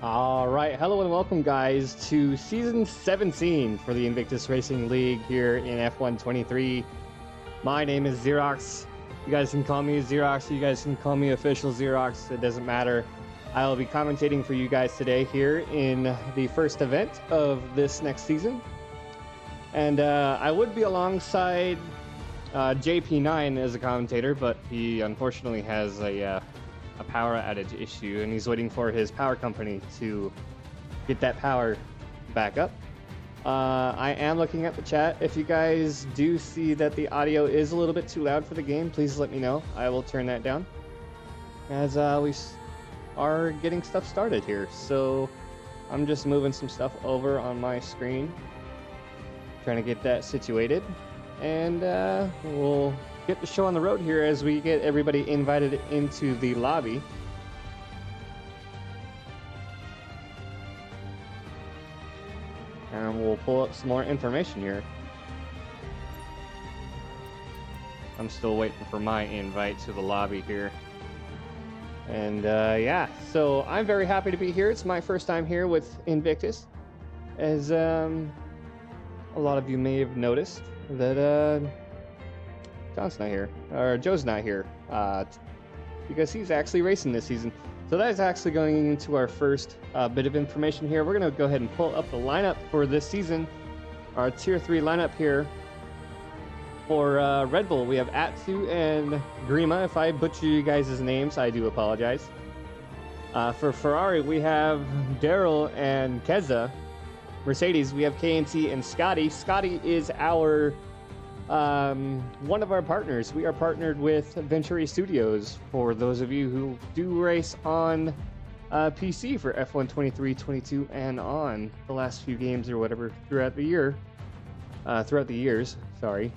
All right, hello and welcome, guys, to Season 17 for the Invictus Racing League here in F1 23. My name is Xerox. You guys can call me Xerox, you guys can call me Official Xerox, it doesn't matter. I will be commentating for you guys today here in the first event of this next season. And I would be alongside JP9 as a commentator, but he unfortunately has a power outage issue, and he's waiting for his power company to get that power back up. I am looking at the chat. If you guys do see that the audio is a little bit too loud for the game, please let me know. I will turn that down as we are getting stuff started here. So I'm just moving some stuff over on my screen, trying to get that situated, and we'll get the show on the road here as we get everybody invited into the lobby. And we'll pull up some more information here. I'm still waiting for my invite to the lobby here. And yeah, so I'm very happy to be here. It's my first time here with Invictus. As a lot of you may have noticed that John's not here, or Joe's not here, because he's actually racing this season. So that is actually going into our first bit of information here. We're going to go ahead and pull up the lineup for this season, our Tier 3 lineup here. For Red Bull, we have Atsu and Grima. If I butcher you guys' names, I do apologize. For Ferrari, we have Daryl and Keza. Mercedes, we have KNT and Scotty. Scotty is our one of our partners. We are partnered with Venturi Studios, for those of you who do race on PC for F1 23, 22, and on the last few games or whatever throughout the years, sorry.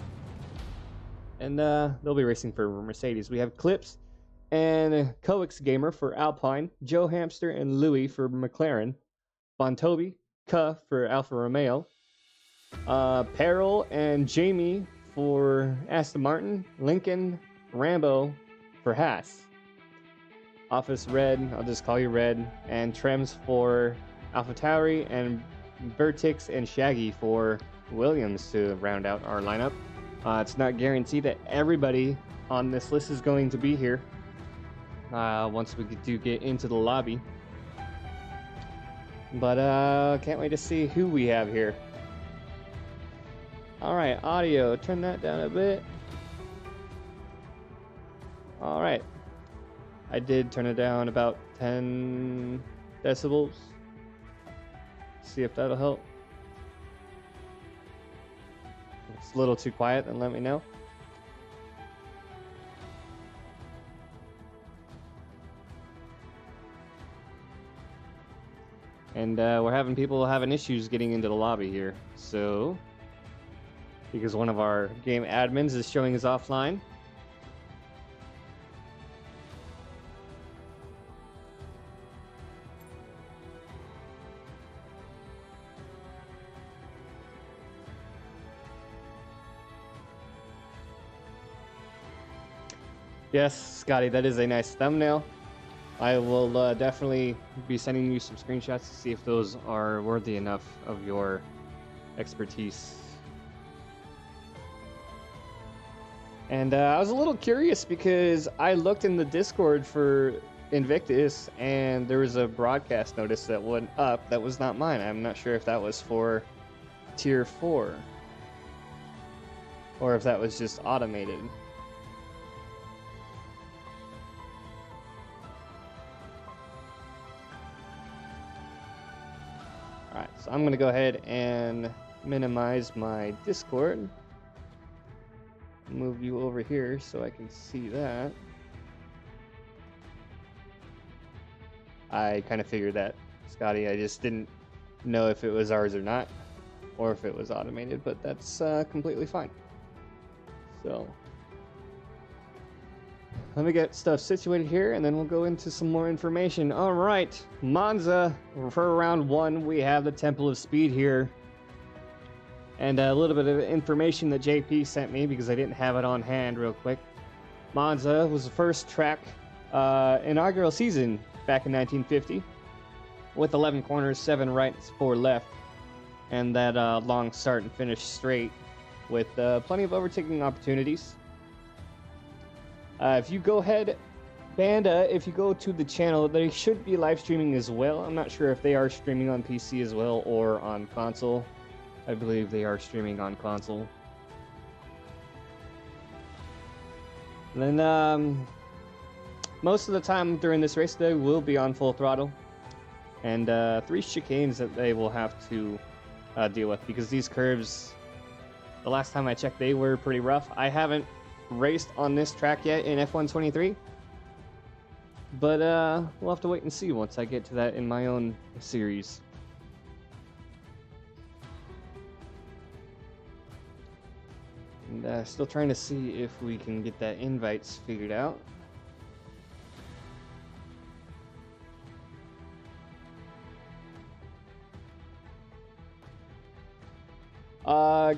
And they'll be racing for Mercedes. We have Clips and Coex Gamer for Alpine, Joe Hamster and Louis for McLaren, Bontobi, Ka for Alfa Romeo, Peril and Jamie for Aston Martin, Lincoln, Rambo for Haas, Office Red, I'll just call you Red, and Trems for AlphaTauri, and Vertix and Shaggy for Williams to round out our lineup. It's not guaranteed that everybody on this list is going to be here once we do get into the lobby. But can't wait to see who we have here. Alright, audio, turn that down a bit. Alright. I did turn it down about 10 decibels. See if that'll help. If it's a little too quiet, then let me know. And we're having people having issues getting into the lobby here, so because one of our game admins is showing us offline. Yes, Scotty, that is a nice thumbnail. I will definitely be sending you some screenshots to see if those are worthy enough of your expertise. And I was a little curious because I looked in the Discord for Invictus and there was a broadcast notice that went up that was not mine. I'm not sure if that was for Tier 4 or if that was just automated. Alright, so I'm going to go ahead and minimize my Discord. Move you over here so I can see that. I kind of figured that, Scotty. I just didn't know if it was ours or not, or if it was automated, but that's completely fine. So let me get stuff situated here, and then we'll go into some more information. All right, Monza for round 1. We have the Temple of Speed here. And a little bit of information that JP sent me because I didn't have it on hand real quick. Monza was the first track inaugural season back in 1950. with 11 corners, 7 right, 4 left, and that long start and finish straight with plenty of overtaking opportunities. If you go ahead, Banda, if you go to the channel, they should be live streaming as well. I'm not sure if they are streaming on PC as well or on console. I believe they are streaming on console. And then most of the time during this race, they will be on full throttle. And 3 chicanes that they will have to deal with, because these curves, the last time I checked, they were pretty rough. I haven't raced on this track yet in F1 23. But we'll have to wait and see once I get to that in my own series. And still trying to see if we can get that invites figured out.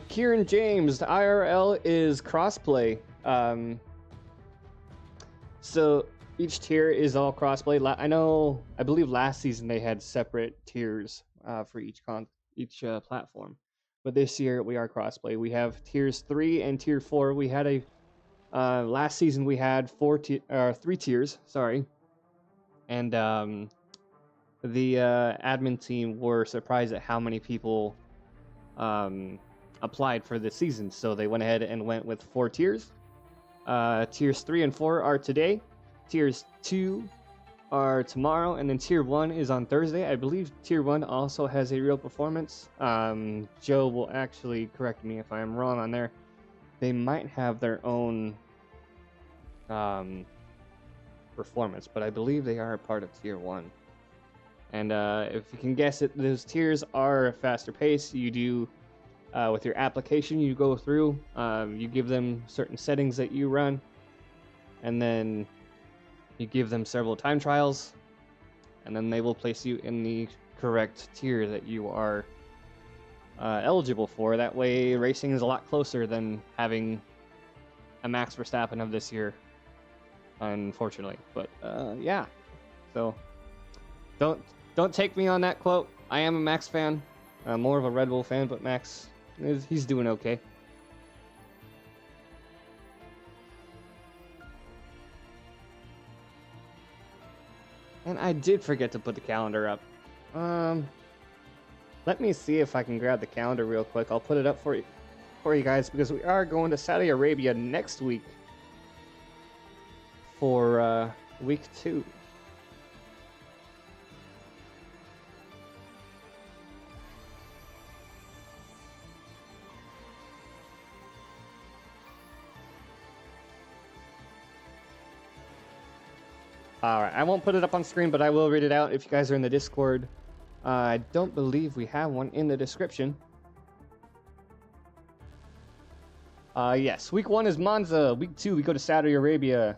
Kieran James, the IRL is crossplay. So each tier is all crossplay. I believe last season they had separate tiers for each platform, but this year we are crossplay. We have tiers 3 and tier 4. We had a last season we had 3 tiers. Sorry, and the admin team were surprised at how many people applied for this season, so they went ahead and went with 4 tiers. Tiers 3 and 4 are today. Tiers 2 are tomorrow, and then Tier 1 is on Thursday. I believe Tier 1 also has a real performance. Joe will actually correct me if I am wrong on there. They might have their own performance, but I believe they are a part of Tier 1. And if you can guess it, those tiers are a faster pace. You do, with your application, you go through, you give them certain settings that you run, and then you give them several time trials, and then they will place you in the correct tier that you are eligible for. That way, racing is a lot closer than having a Max Verstappen of this year, unfortunately. But yeah, so don't take me on that quote. I am a Max fan, more of a Red Bull fan, but Max, he's doing okay. And I did forget to put the calendar up. Let me see if I can grab the calendar real quick. I'll put it up for you guys, because we are going to Saudi Arabia next week for week 2. Alright, I won't put it up on screen, but I will read it out if you guys are in the Discord. I don't believe we have one in the description. Yes, week 1 is Monza. Week 2, we go to Saudi Arabia.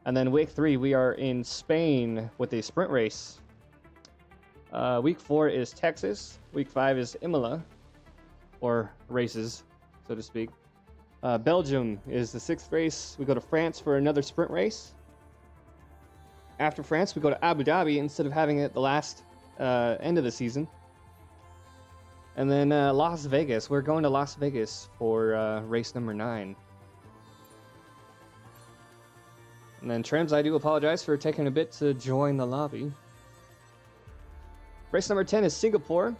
And then week 3, we are in Spain with a sprint race. Week 4 is Texas. Week 5 is Imola, or races, so to speak. Belgium is the 6th race. We go to France for another sprint race. After France, we go to Abu Dhabi instead of having it at the last end of the season. And then Las Vegas. We're going to Las Vegas for race number 9. And then Trems, I do apologize for taking a bit to join the lobby. Race number 10 is Singapore.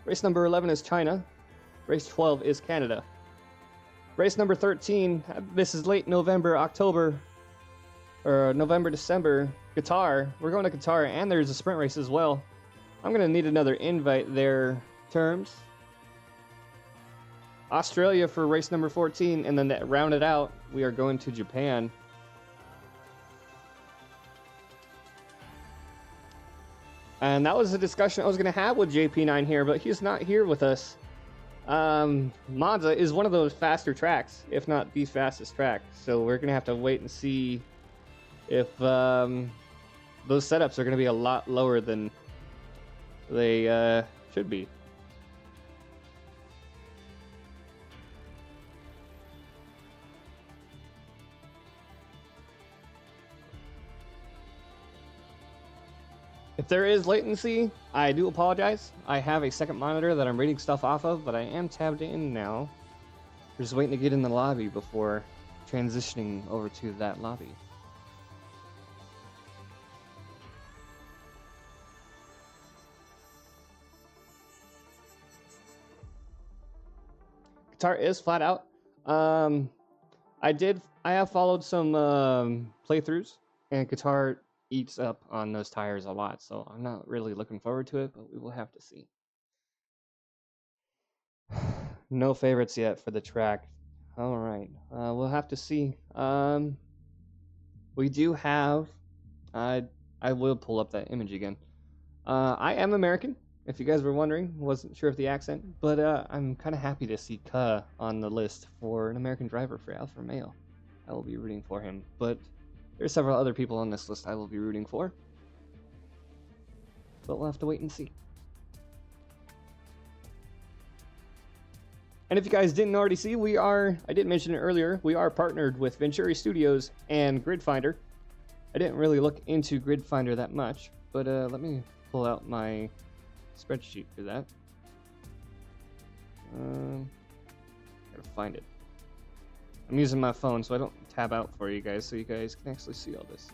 Race number 11 is China. Race 12 is Canada. Race number 13, this is late November, October, or November, December, Qatar. We're going to Qatar, and there's a sprint race as well. I'm going to need another invite there, Terms. Australia for race number 14, and then to round it out, we are going to Japan. And that was a discussion I was going to have with JP9 here, but he's not here with us. Monza is one of those faster tracks, if not the fastest track. So we're going to have to wait and see if those setups are going to be a lot lower than they should be. If there is latency, I do apologize. I have a second monitor that I'm reading stuff off of, but I am tabbed in now. Just waiting to get in the lobby before transitioning over to that lobby. Guitar is flat out. I have followed some playthroughs, and guitar eats up on those tires a lot, so I'm not really looking forward to it, but we will have to see. No favorites yet for the track. All right, we'll have to see. We do have. I will pull up that image again. I am American, if you guys were wondering. Wasn't sure of the accent, but I'm kind of happy to see Ka on the list for an American driver for Alfa Romeo. I will be rooting for him, but there's several other people on this list I will be rooting for. But we'll have to wait and see. And if you guys didn't already see, I didn't mention it earlier, we are partnered with Venturi Studios and Grid Finder. I didn't really look into Grid Finder that much, but let me pull out my spreadsheet for that. Gotta find it. I'm using my phone, so I don't tab out for you guys, so you guys can actually see all this.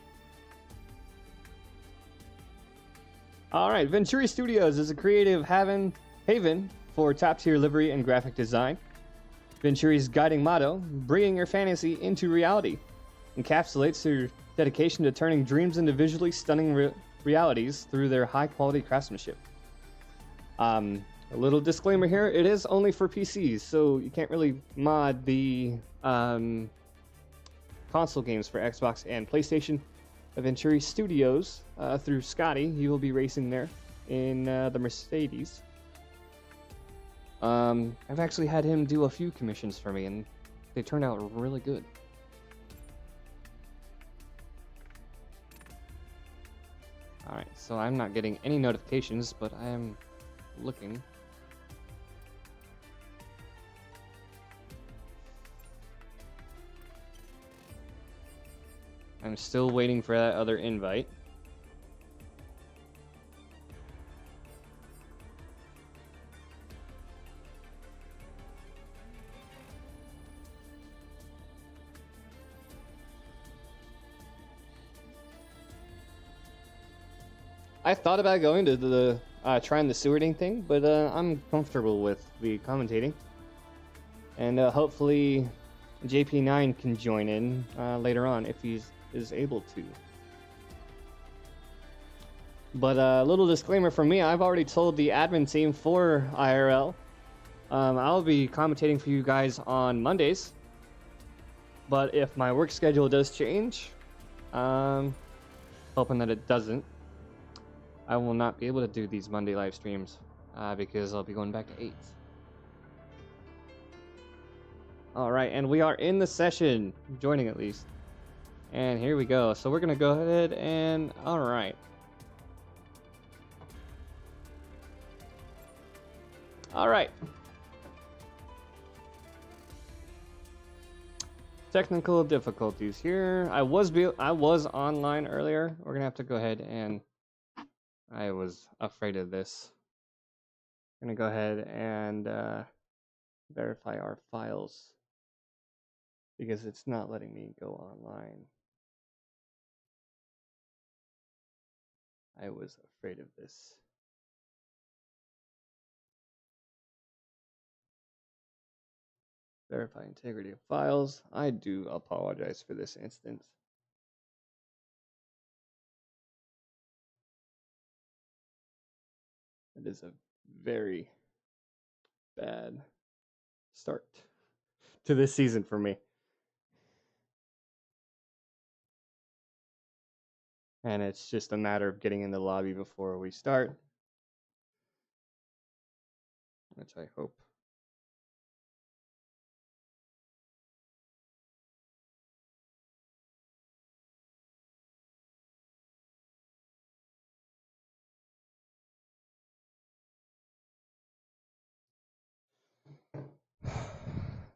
All right, Venturi Studios is a creative haven for top-tier livery and graphic design. Venturi's guiding motto, bringing your fantasy into reality, encapsulates their dedication to turning dreams into visually stunning realities through their high-quality craftsmanship. A little disclaimer here, it is only for PCs, so you can't really mod the console games for Xbox and PlayStation. Venturi Studios, through Scotty, you will be racing there in the Mercedes. I've actually had him do a few commissions for me, and they turned out really good. Alright, so I'm not getting any notifications, but I am looking. I'm still waiting for that other invite. I thought about going to the trying the stewarding thing, but I'm comfortable with the commentating, and hopefully JP9 can join in later on if he is able to. But a little disclaimer from me: I've already told the admin team for IRL I'll be commentating for you guys on Mondays. But if my work schedule does change, hoping that it doesn't, I will not be able to do these Monday live streams because I'll be going back to 8. All right, and we are in the session, joining at least. And here we go. So we're going to go ahead and, all right. All right. Technical difficulties here. I was online earlier. We're going to have to go ahead and, I was afraid of this. I'm going to go ahead and verify our files because it's not letting me go online. I was afraid of this. Verify integrity of files. I do apologize for this instance. It is a very bad start to this season for me. And it's just a matter of getting in the lobby before we start, which I hope.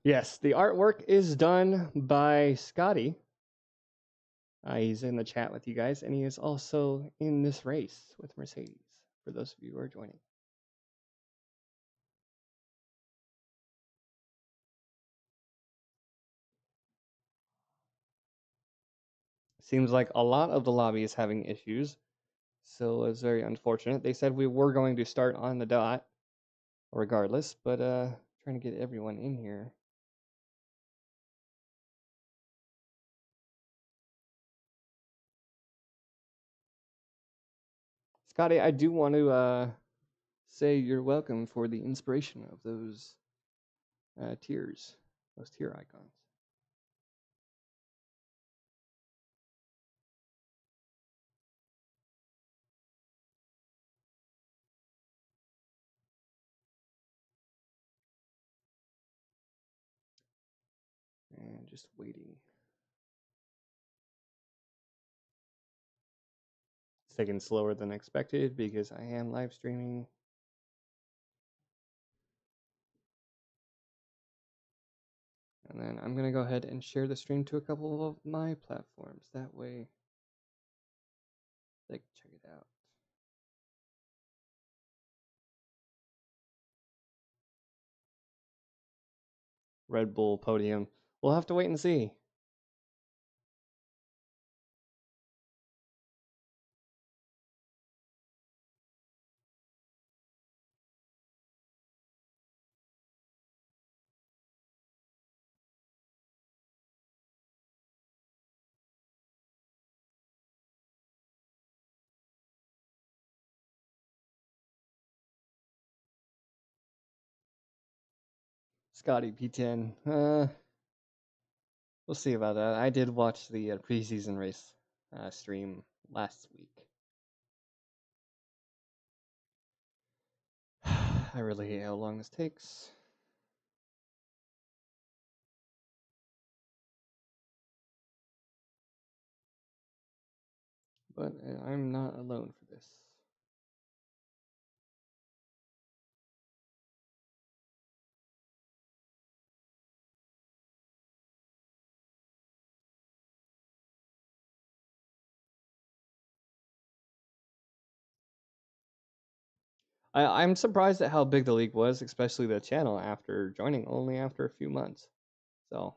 Yes, the artwork is done by Scotty. He's in the chat with you guys, and he is also in this race with Mercedes, for those of you who are joining. Seems like a lot of the lobby is having issues, so it's very unfortunate. They said we were going to start on the dot, regardless, but trying to get everyone in here. Scotty, I do want to say you're welcome for the inspiration of those tiers, those tier icons. And just waiting. It's taking slower than expected because I am live streaming. And then I'm going to go ahead and share the stream to a couple of my platforms. That way they can check it out. Red Bull podium. We'll have to wait and see. Scotty P10. We'll see about that. I did watch the preseason race stream last week. I really hate how long this takes. But I'm not alone for this. I'm surprised at how big the league was, especially the channel after joining only after a few months. So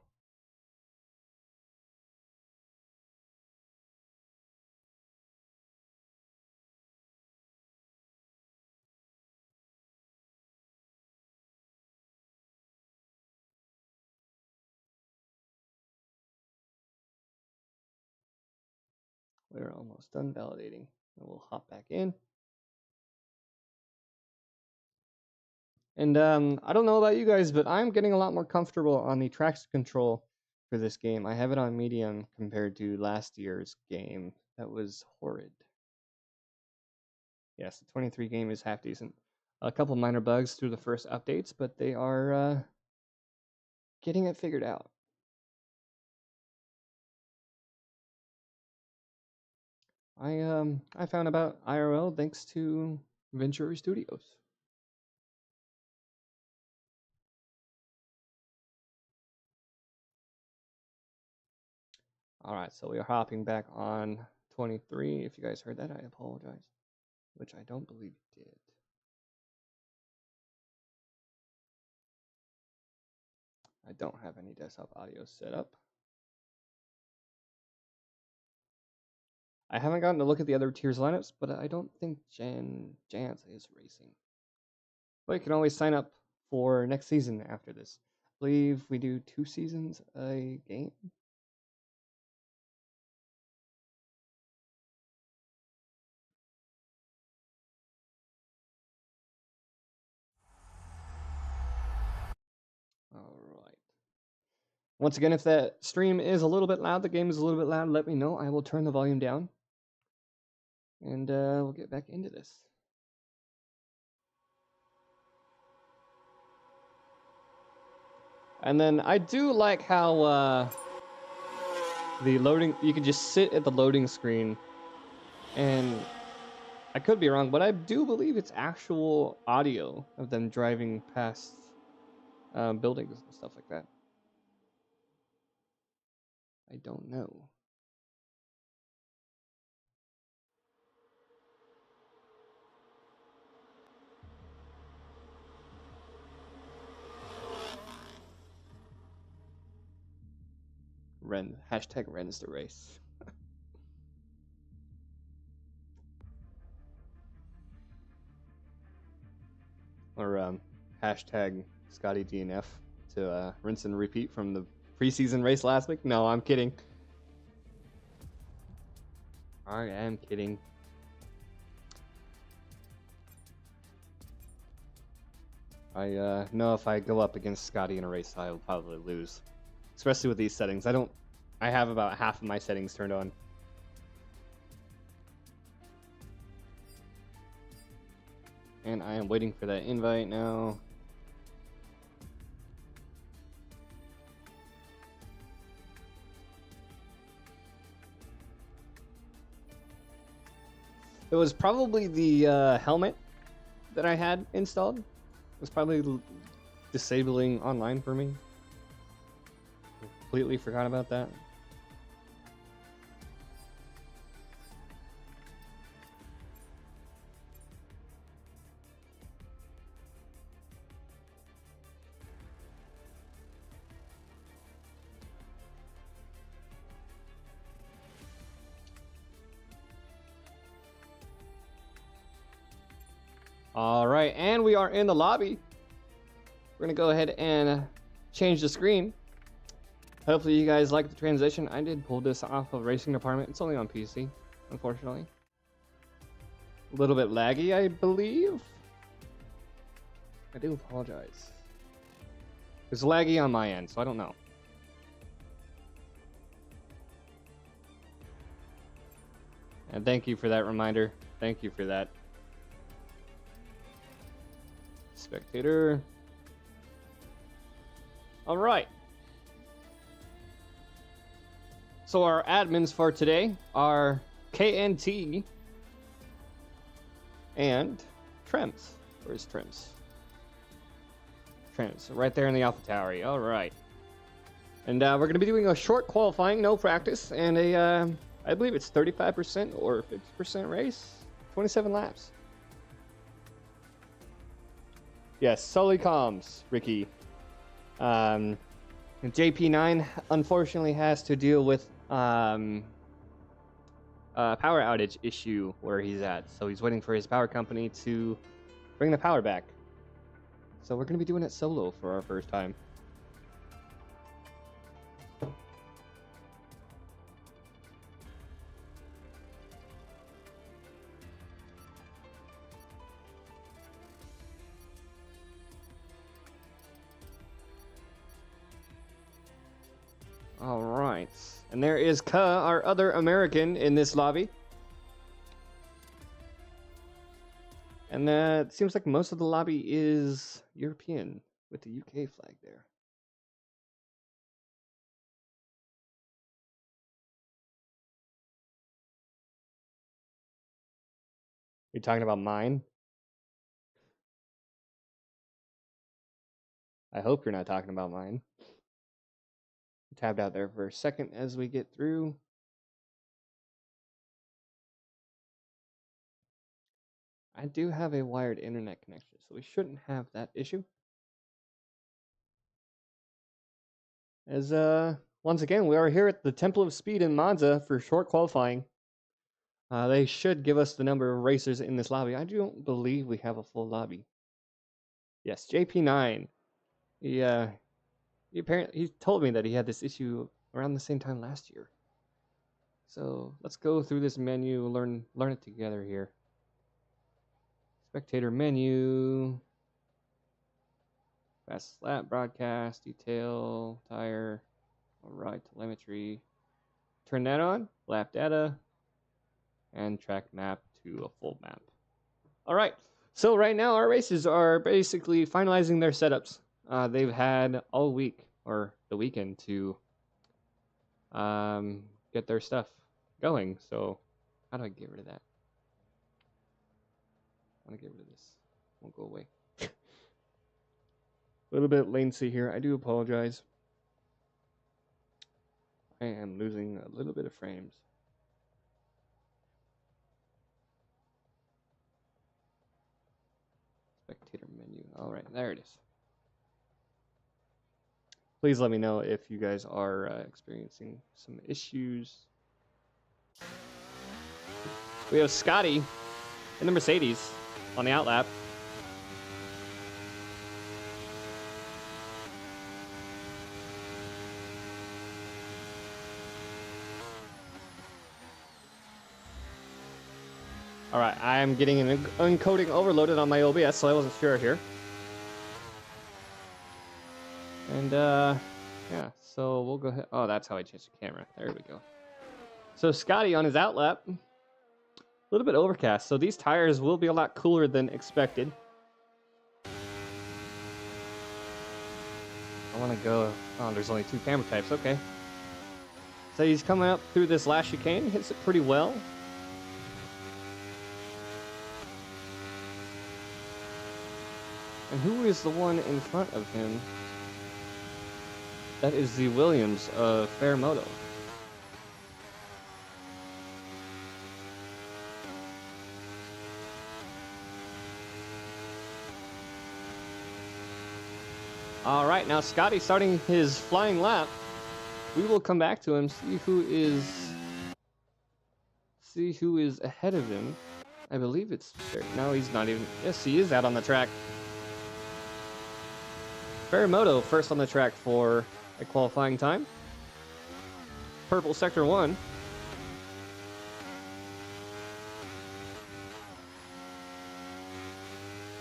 we're almost done validating. And we'll hop back in. And I don't know about you guys, but I'm getting a lot more comfortable on the traction control for this game. I have it on medium compared to last year's game. That was horrid. Yes, the 23 game is half decent. A couple minor bugs through the first updates, but they are getting it figured out. I found about IRL thanks to Venturi Studios. All right, so we are hopping back on 23. If you guys heard that, I apologize, which I don't believe you did. I don't have any desktop audio set up. I haven't gotten to look at the other tiers lineups, but I don't think Jans is racing. But you can always sign up for next season after this. I believe we do 2 seasons a game. All right. Once again, if that stream is a little bit loud, the game is a little bit loud, let me know. I will turn the volume down. And we'll get back into this. And then I do like how the loading, you can just sit at the loading screen, and I could be wrong, but I do believe it's actual audio of them driving past buildings and stuff like that. I don't know. Hashtag Rens the race. Or hashtag Scotty DNF to rinse and repeat from the preseason race last week. No, I'm kidding. I am kidding. I know if I go up against Scotty in a race, I'll probably lose. Especially with these settings. I have about half of my settings turned on. And I am waiting for that invite now. It was probably the helmet that I had installed. It was probably disabling online for me. Completely forgot about that. All right, and we are in the lobby. We're gonna go ahead and change the screen. Hopefully you guys like the transition. I did pull this off of Racing Department. It's only on PC, unfortunately. A little bit laggy, I believe. I do apologize. It's laggy on my end, so I don't know. And thank you for that reminder. Thank you for that. Spectator. All right. So our admins for today are KNT and Trems. Where's Trems? Trems, right there in the Alpha Tower. All right. And we're going to be doing a short qualifying, no practice, and a, I believe it's 35% or 50% race, 27 laps. Yes, Sully comms, Ricky. JP9 unfortunately has to deal with power outage issue where he's at. So he's waiting for his power company to bring the power back. So we're going to be doing it solo for our first time. All right. And there is Ka, our other American in this lobby. And it seems like most of the lobby is European with the UK flag there. You're talking about mine? I hope you're not talking about mine. Tabbed out there for a second as we get through. I do have a wired internet connection, so we shouldn't have that issue. As once again, we are here at the Temple of Speed in Monza for short qualifying. They should give us the number of racers in this lobby. I don't believe we have a full lobby. Yes, JP9. He told me that he had this issue around the same time last year. So let's go through this menu, learn it together here. Spectator menu, fast lap broadcast, detail, tire. All right, telemetry. Turn that on. Lap data, and track map to a full map. All right. So right now our races are basically finalizing their setups. They've had all week or the weekend to get their stuff going. So how do I get rid of that? I want to get rid of this. Won't go away. A little bit latency here. I do apologize. I am losing a little bit of frames. Spectator menu. All right, there it is. Please let me know if you guys are experiencing some issues. We have Scotty in the Mercedes on the outlap. All right, I am getting an encoding overloaded on my OBS, so I wasn't sure here. And yeah, so we'll go ahead. Oh, that's how I changed the camera. There we go. So Scotty on his outlap, a little bit overcast, so these tires will be a lot cooler than expected. I want to go. Oh, there's only 2 camera types. Okay. So he's coming up through this last chicane, hits it pretty well. And who is the one in front of him? That is the Williams of Fairmoto. All right, now Scotty starting his flying lap. We will come back to him, see who is ahead of him. I believe it's no, he's not even. Yes, he is out on the track. Fairmoto first on the track for a qualifying time. Purple sector 1.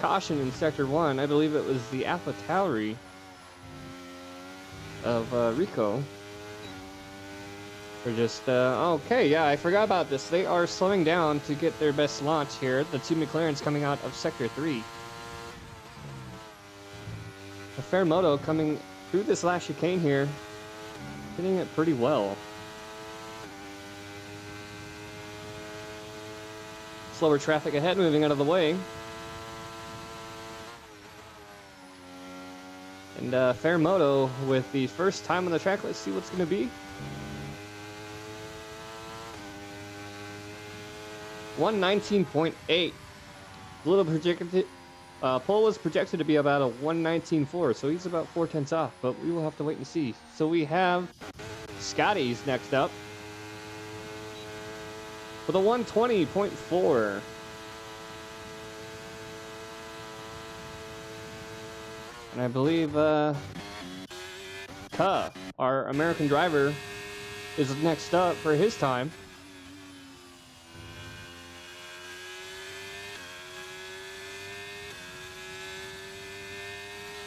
Caution in sector 1. I believe it was the AlphaTauri of Rico. They're just okay. Yeah, I forgot about this. They are slowing down to get their best launch here. The 2 McLarens coming out of sector 3. The Fairmoto coming through this last chicane here, hitting it pretty well. Slower traffic ahead, moving out of the way. And Fairmoto with the first time on the track. Let's see what's going to be. 119.8. A little projected. Pole was projected to be about a 119.4, so he's about 0.4 off, but we will have to wait and see. So we have Scotty's next up with a 120.4. And I believe Ka, our American driver, is next up for his time.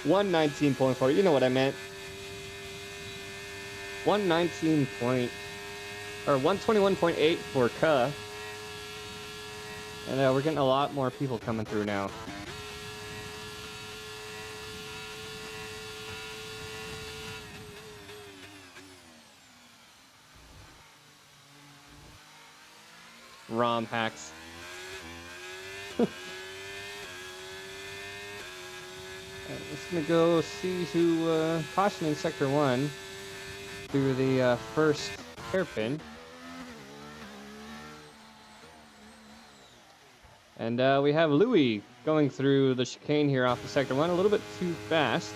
$119.4. You know what I meant. 121.8 for Ka. And we're getting a lot more people coming through now. ROM hacks. Just gonna go see who caution in sector 1 through the first hairpin. And we have Louis going through the chicane here off of sector 1 a little bit too fast.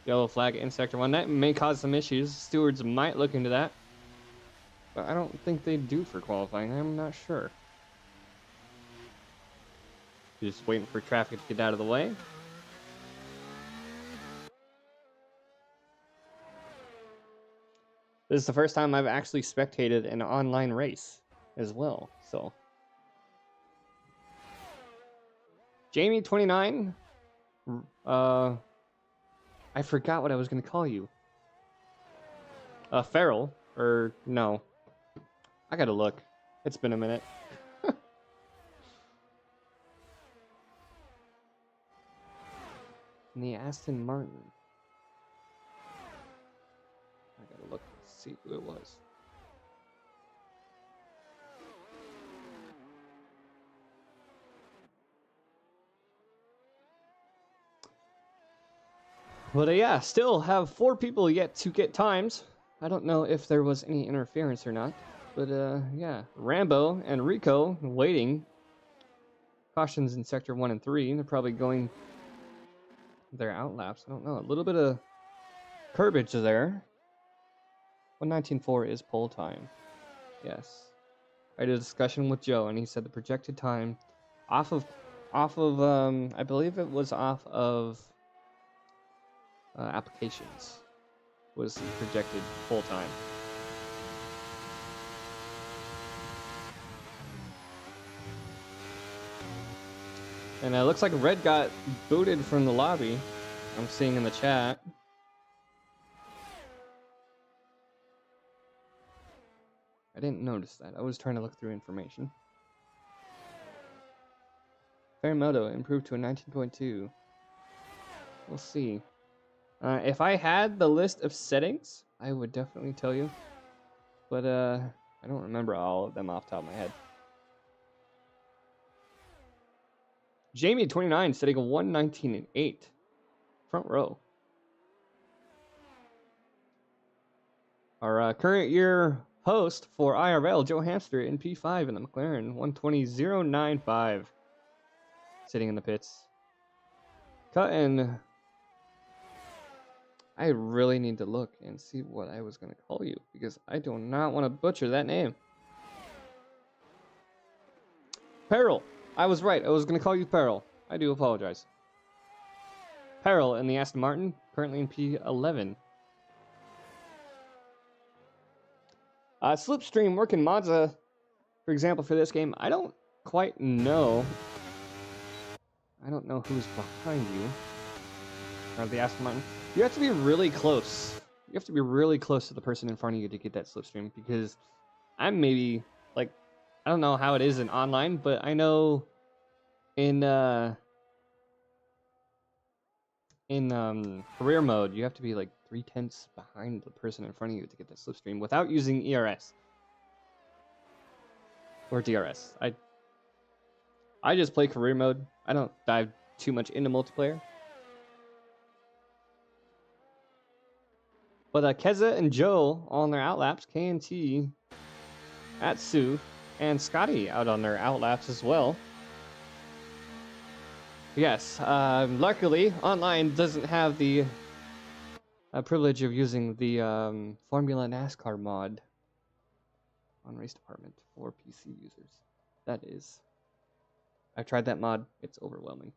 Yellow flag in sector 1. That may cause some issues. Stewards might look into that. But I don't think they do for qualifying. I'm not sure. Just waiting for traffic to get out of the way. This is the first time I've actually spectated an online race as well, so. Jamie 29. I forgot what I was going to call you. Farrell, or no. I gotta look. It's been a minute. And the Aston Martin. I gotta look and see who it was. But yeah, still have 4 people yet to get times. I don't know if there was any interference or not. But yeah, Rambo and Rico waiting. Cautions in sector 1 and 3. They're probably going their outlaps. I don't know. A little bit of Curbage there. 1:19.4 is pole time. Yes. I had a discussion with Joe, and he said the projected time off of I believe it was off of applications was the projected pole time. And it looks like Red got booted from the lobby. I'm seeing in the chat. I didn't notice that. I was trying to look through information. Fairmoto improved to a 19.2. We'll see. If I had the list of settings, I would definitely tell you. But I don't remember all of them off the top of my head. Jamie 29 setting a 1:19.8. Front row. Our current year host for IRL, Joe Hamster in P5 in the McLaren 1:20.095. Sitting in the pits. Cutting. I really need to look and see what I was going to call you because I do not want to butcher that name. Peril. I was right. I was going to call you Peril. I do apologize. Peril in the Aston Martin, currently in P11. Slipstream working Monza, for example, for this game. I don't quite know. I don't know who's behind you. Or the Aston Martin. You have to be really close. You have to be really close to the person in front of you to get that slipstream because I'm maybe like, I don't know how it is in online, but I know in career mode you have to be like 3/10 behind the person in front of you to get that slipstream without using ERS or DRS. I just play career mode. I don't dive too much into multiplayer. But Keza and Joe on their outlaps, KNT, Atsu, and Scotty out on their outlaps as well. Yes, luckily, online doesn't have the privilege of using the Formula NASCAR mod on Race Department for PC users. That is. I've tried that mod. It's overwhelming.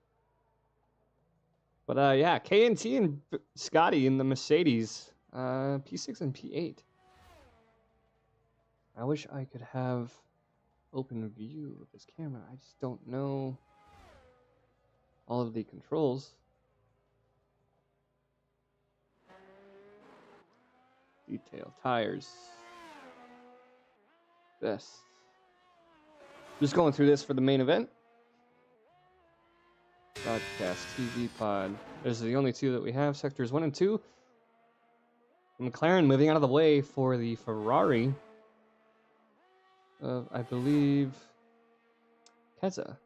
But yeah, KNT and Scotty in the Mercedes. P6 and P8. I wish I could have open view of this camera. I just don't know all of the controls. Detail, tires. Best. Just going through this for the main event. Broadcast, TV pod. Those are the only two that we have. Sectors 1 and 2. McLaren moving out of the way for the Ferrari of, I believe, Keza.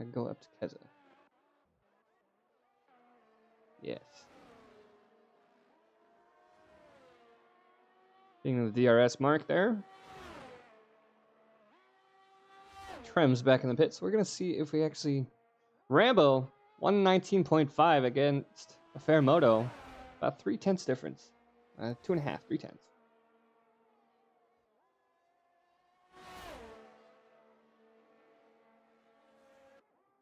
I go up to Keza. Yes. Being the DRS mark there. Trem's back in the pits. We're going to see if we actually... Rambo, 1:19.5 against a Fairmoto. About 3/10 difference. 2.5, 3/10.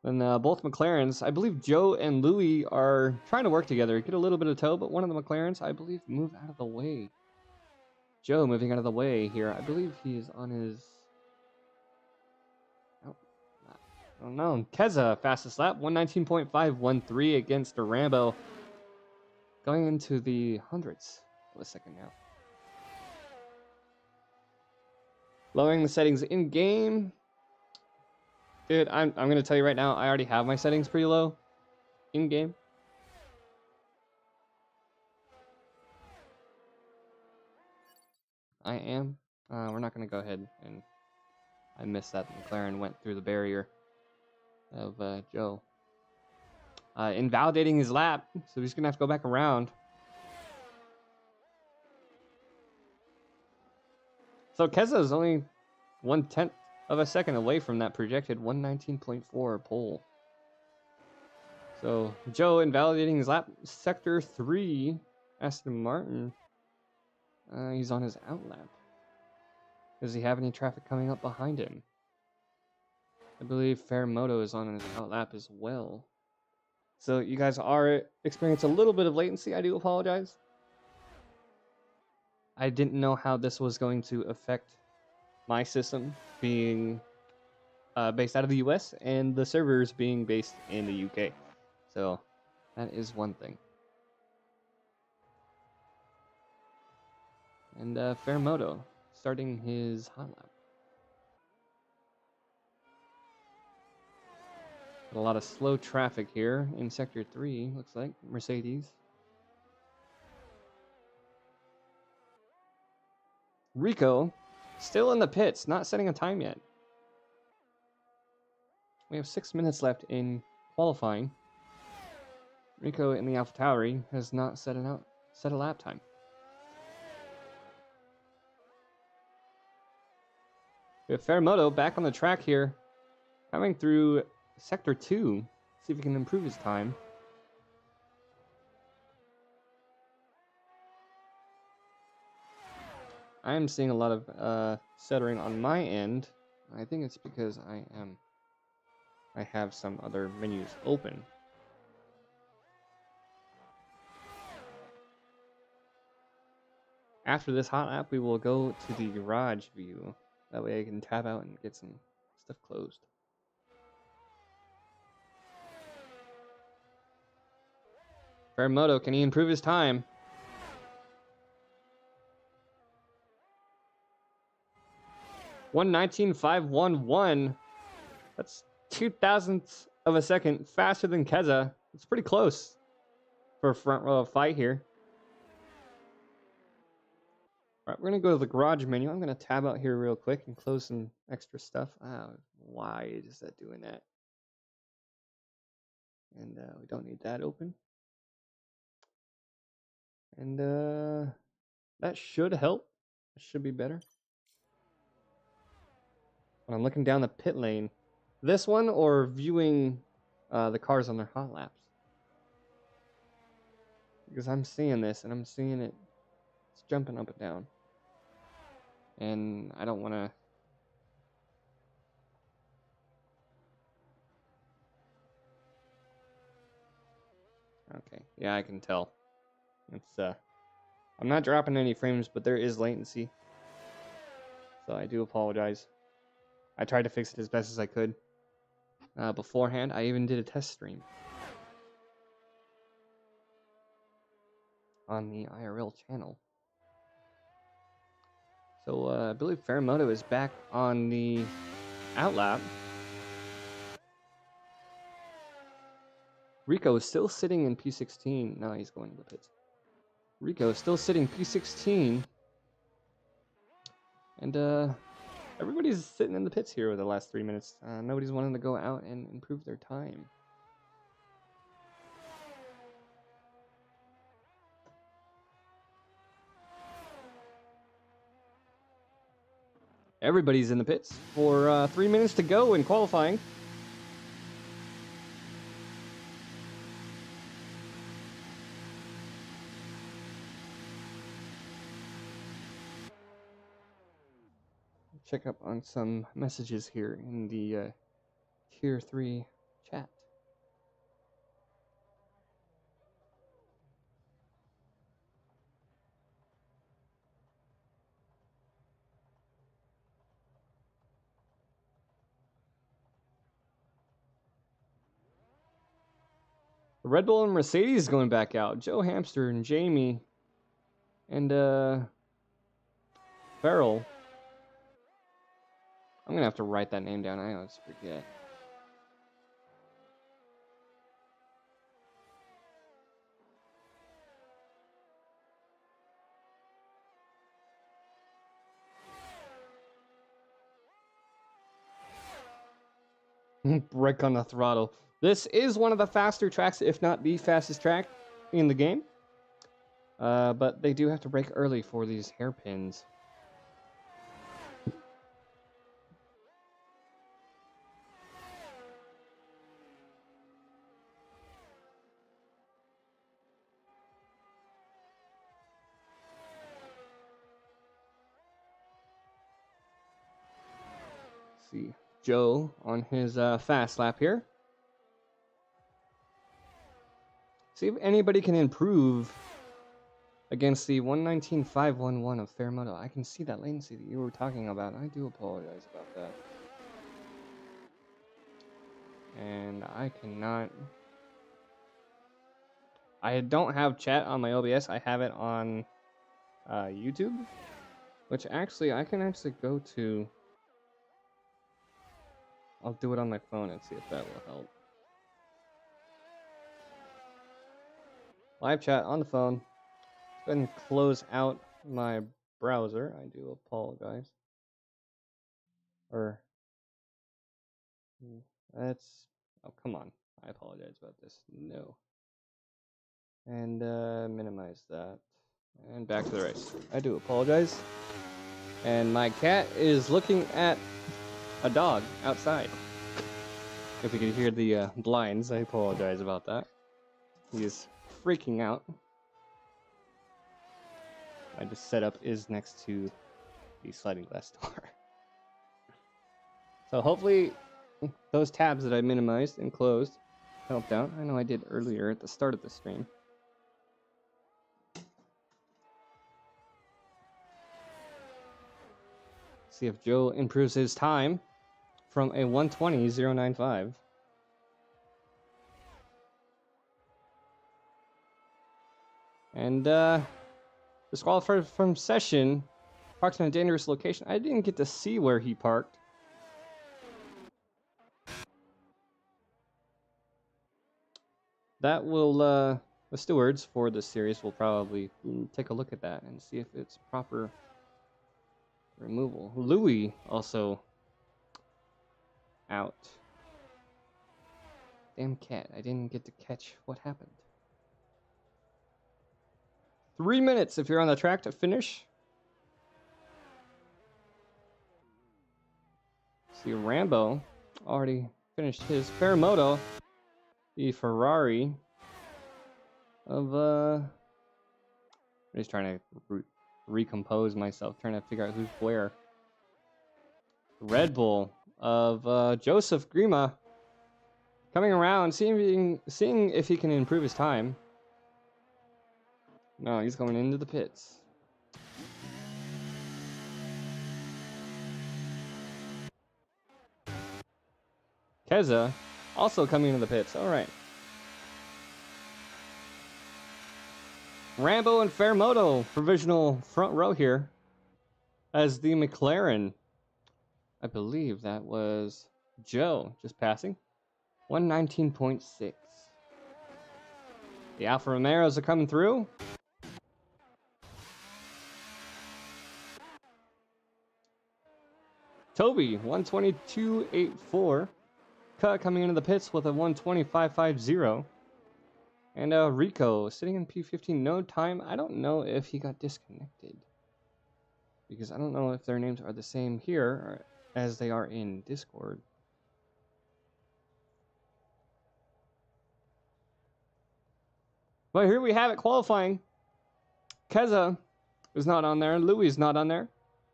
And both McLarens, I believe Joe and Louis are trying to work together. Get a little bit of tow, but one of the McLarens, I believe, move out of the way. Joe moving out of the way here. I believe he's on his... Oh, I don't know. Keza, fastest lap. 1:19.513 against the Rambo. Going into the hundreds of a second now. Lowering the settings in game. Dude, I'm gonna tell you right now, I already have my settings pretty low in game. I am. We're not gonna go ahead and I missed that McLaren went through the barrier of Joe. Invalidating his lap, so he's gonna have to go back around. So Keza is only 1/10 of a second away from that projected 1:19.4 pole. So Joe invalidating his lap, sector 3. Aston Martin, he's on his outlap. Does he have any traffic coming up behind him? I believe Fairmoto is on his outlap as well. So you guys are experiencing a little bit of latency. I do apologize. I didn't know how this was going to affect my system being based out of the US and the servers being based in the UK. So that is one thing. And Fairmoto starting his hot lap. A lot of slow traffic here in Sector 3, looks like. Mercedes. Rico, still in the pits, not setting a time yet. We have 6 minutes left in qualifying. Rico in the AlphaTauri has not set a lap time. We have Fairmoto back on the track here, coming through Sector 2. See if he can improve his time. I am seeing a lot of stuttering on my end. I think it's because I have some other menus open. After this hot lap, we will go to the garage view. That way I can tab out and get some stuff closed. Fairmoto, can he improve his time? .119.511. That's 0.02 of a second faster than Keza. It's pretty close for a front row fight here. All right, we're going to go to the garage menu. I'm going to tab out here real quick and close some extra stuff. Why is that doing that? And we don't need that open. And that should help. It should be better. When I'm looking down the pit lane, this one or viewing the cars on their hot laps? Because I'm seeing this and I'm seeing it. It's jumping up and down. And I don't want to. Okay, yeah, I can tell. It's I'm not dropping any frames, but there is latency. So I do apologize. I tried to fix it as best as I could beforehand. I even did a test stream on the IRL channel. So I believe Fairmoto is back on the outlap. Rico is still sitting in P16. No, he's going to the pits. Rico is still sitting P16. And everybody's sitting in the pits here over the last 3 minutes. Nobody's wanting to go out and improve their time. Everybody's in the pits for 3 minutes to go in qualifying. Check up on some messages here in the Tier 3 chat. Red Bull and Mercedes going back out. Joe Hamster and Jamie and Farrell. I'm going to have to write that name down. I always forget. Brake on the throttle. This is one of the faster tracks, if not the fastest track in the game. But they do have to brake early for these hairpins. see Joe on his fast lap here. See if anybody can improve against the 119.511 of Fairmoto. I can see that latency that you were talking about. I do apologize about that. And I cannot... I don't have chat on my OBS. I have it on YouTube, which actually I can actually go to... I'll do it on my phone and see if that will help. Live chat on the phone. Let's go ahead and close out my browser. I do apologize. Or that's... Oh, come on. I apologize about this. No. And minimize that. And back to the race. I do apologize. And my cat is looking at a dog outside. If you can hear the blinds, I apologize about that. He's freaking out. My setup is next to the sliding glass door. So hopefully those tabs that I minimized and closed helped out. I know I did earlier at the start of the stream. See if Joe improves his time from a 120.095. And disqualified from session. Parked in a dangerous location. I didn't get to see where he parked. That will, the stewards for this series will probably take a look at that and see if it's proper removal. Louis also out. Damn cat, I didn't get to catch what happened. 3 minutes if you're on the track to finish. See, Rambo already finished his. Fairmoto, the Ferrari of I'm just trying to recompose myself, trying to figure out who's where. Red Bull of Joseph Grima coming around, seeing if he can improve his time. No, he's going into the pits. Keza also coming into the pits. All right. Rambo and Fairmoto, provisional front row here as the McLaren. I believe that was Joe just passing. 119.6. The Alfa Romeos are coming through. Toby, 122.84. Cut coming into the pits with a 125.50. And Rico sitting in P15, no time. I don't know if he got disconnected, because I don't know if their names are the same here as they are in Discord. But here we have it, qualifying. Keza is not on there. Louis is not on there.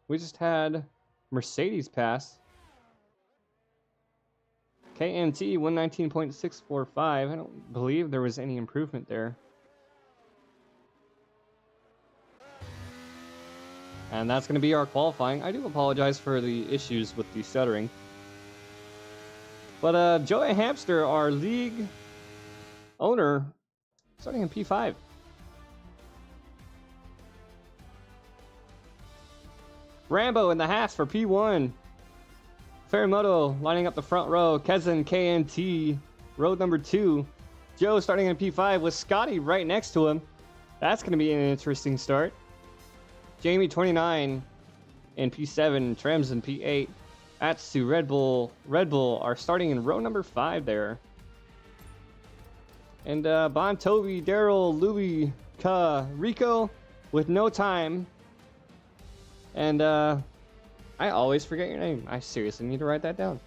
We just had Mercedes pass. KNT 119.645. I don't believe there was any improvement there. And that's going to be our qualifying. I do apologize for the issues with the stuttering. But Joey Hamster, our league owner, starting in P5. Rambo in the halves for P1. Fairmoto lining up the front row. Keza KNT, road number 2. Joe starting in P5 with Scotty right next to him. That's going to be an interesting start. Jamie 29 in P7, Trems in P8. Atsu, Red Bull are starting in row number 5 there. And Bon, Toby, Daryl, Louis, Rico with no time. And I always forget your name. I seriously need to write that down.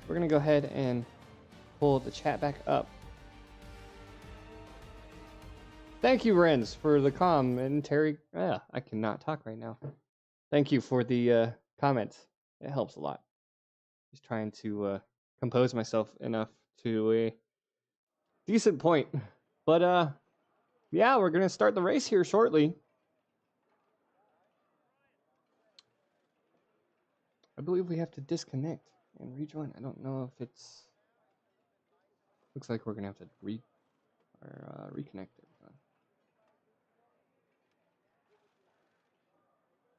We're going to go ahead and pull the chat back up. Thank you, Renz, for the commentary. I cannot talk right now. Thank you for the comment. It helps a lot. Just trying to compose myself enough to a decent point. But yeah, we're gonna start the race here shortly. I believe we have to disconnect and rejoin. I don't know if it's. Looks like we're gonna have to reconnect everyone.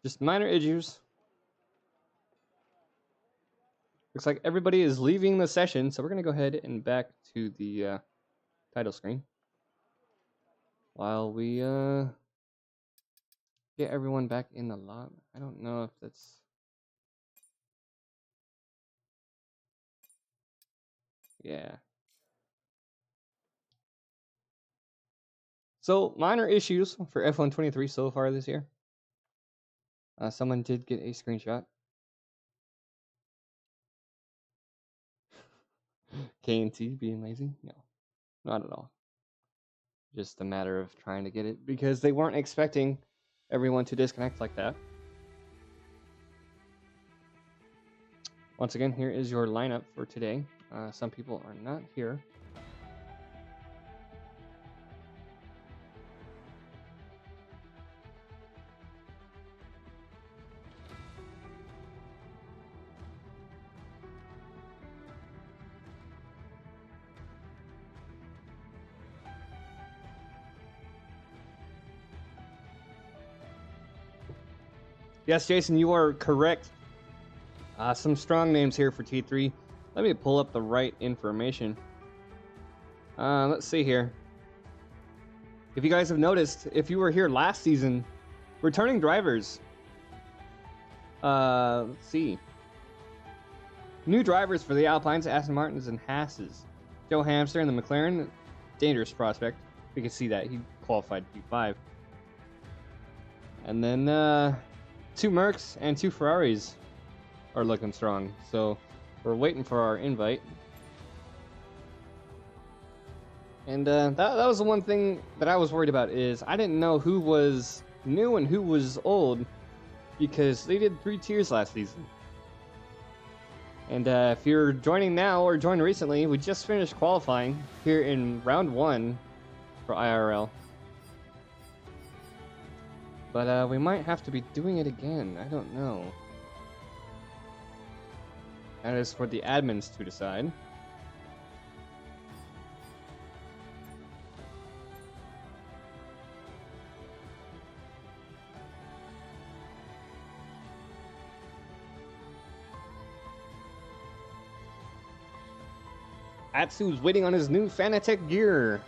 Just minor issues. Looks like everybody is leaving the session, so we're gonna go ahead and back to the title screen while we get everyone back in the lobby. I don't know if that's. Yeah. So minor issues for F1 23 so far this year. Someone did get a screenshot. K&T being lazy? No, not at all. Just a matter of trying to get it because they weren't expecting everyone to disconnect like that. Once again, here is your lineup for today. Some people are not here. Yes, Jason, you are correct. Some strong names here for T3. Let me pull up the right information. Let's see here. If you guys have noticed, if you were here last season, returning drivers. Let's see. New drivers for the Alpines, Aston Martins, and Hasses. Joe Hamster in the McLaren, dangerous prospect. We can see that. He qualified P5. And then 2 Mercs and 2 Ferraris are looking strong. So we're waiting for our invite. And that was the one thing that I was worried about is I didn't know who was new and who was old because they did 3 tiers last season. And if you're joining now or joined recently, we just finished qualifying here in round 1 for IRL. But we might have to be doing it again. I don't know. That is for the admins to decide. Atsu's waiting on his new Fanatec gear.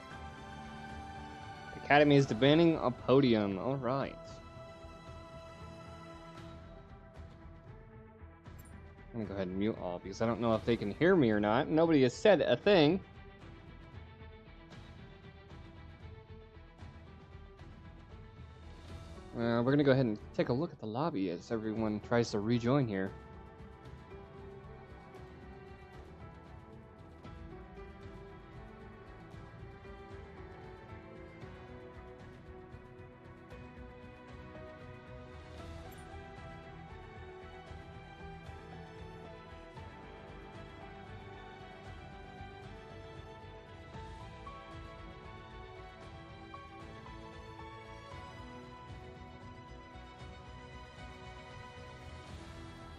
Academy is demanding a podium. All right. I'm gonna go ahead and mute all because I don't know if they can hear me or not. Nobody has said a thing. We're gonna go ahead and take a look at the lobby as everyone tries to rejoin here.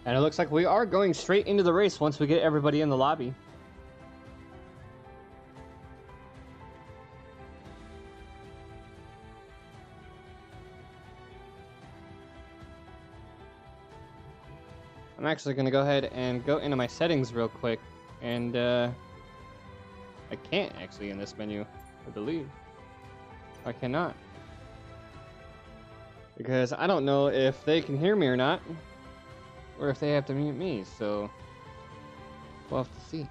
And it looks like we are going straight into the race once we get everybody in the lobby. I'm actually going to go ahead and go into my settings real quick. And I can't actually in this menu, I believe. I cannot. Because I don't know if they can hear me or not. Or if they have to mute me, so we'll have to see.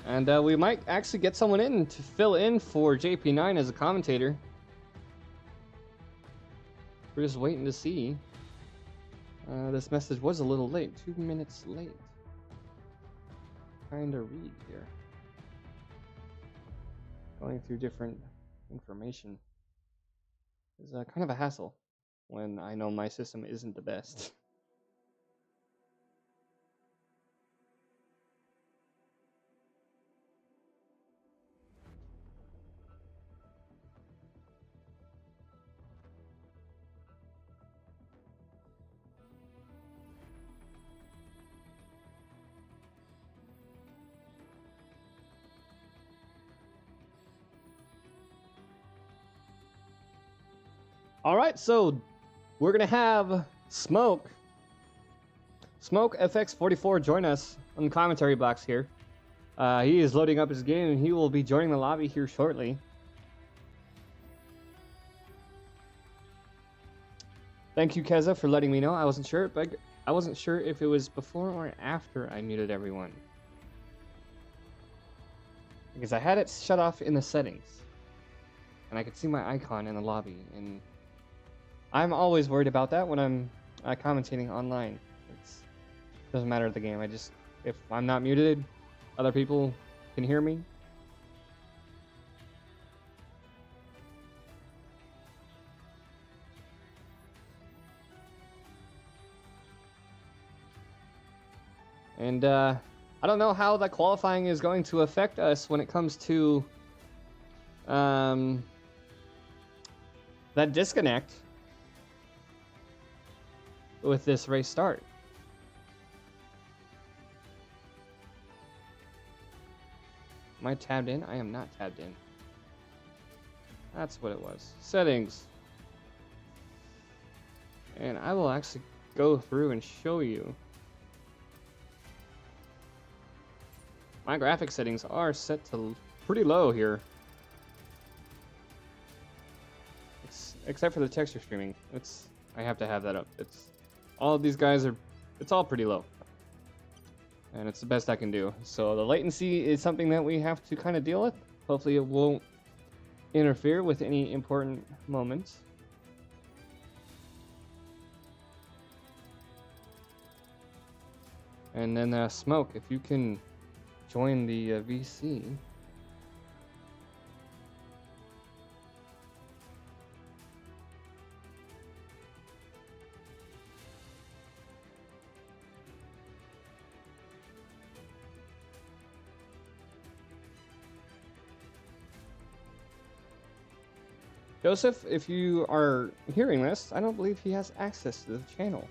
And we might actually get someone in to fill in for JP9 as a commentator. We're just waiting to see. This message was a little late, 2 minutes late. Trying to read here. Going through different information is kind of a hassle when I know my system isn't the best. All right, so we're gonna have Smoke FX44 join us on the commentary box here. He is loading up his game and he will be joining the lobby here shortly. Thank you, Keza, for letting me know. I wasn't sure, but I wasn't sure if it was before or after I muted everyone, because I had it shut off in the settings and I could see my icon in the lobby, and I'm always worried about that when I'm commentating online. It doesn't matter the game. If I'm not muted, other people can hear me. And I don't know how that qualifying is going to affect us when it comes to that disconnect with this race start. Am I tabbed in? I am not tabbed in. That's what it was. Settings. And I will actually go through and show you. My graphic settings are set to pretty low here. Except for the texture streaming. I have to have that up. All of these guys it's all pretty low. And it's the best I can do. So the latency is something that we have to kind of deal with. Hopefully it won't interfere with any important moments. And then Smoke, if you can join the VC. Joseph, if you are hearing this, I don't believe he has access to the channel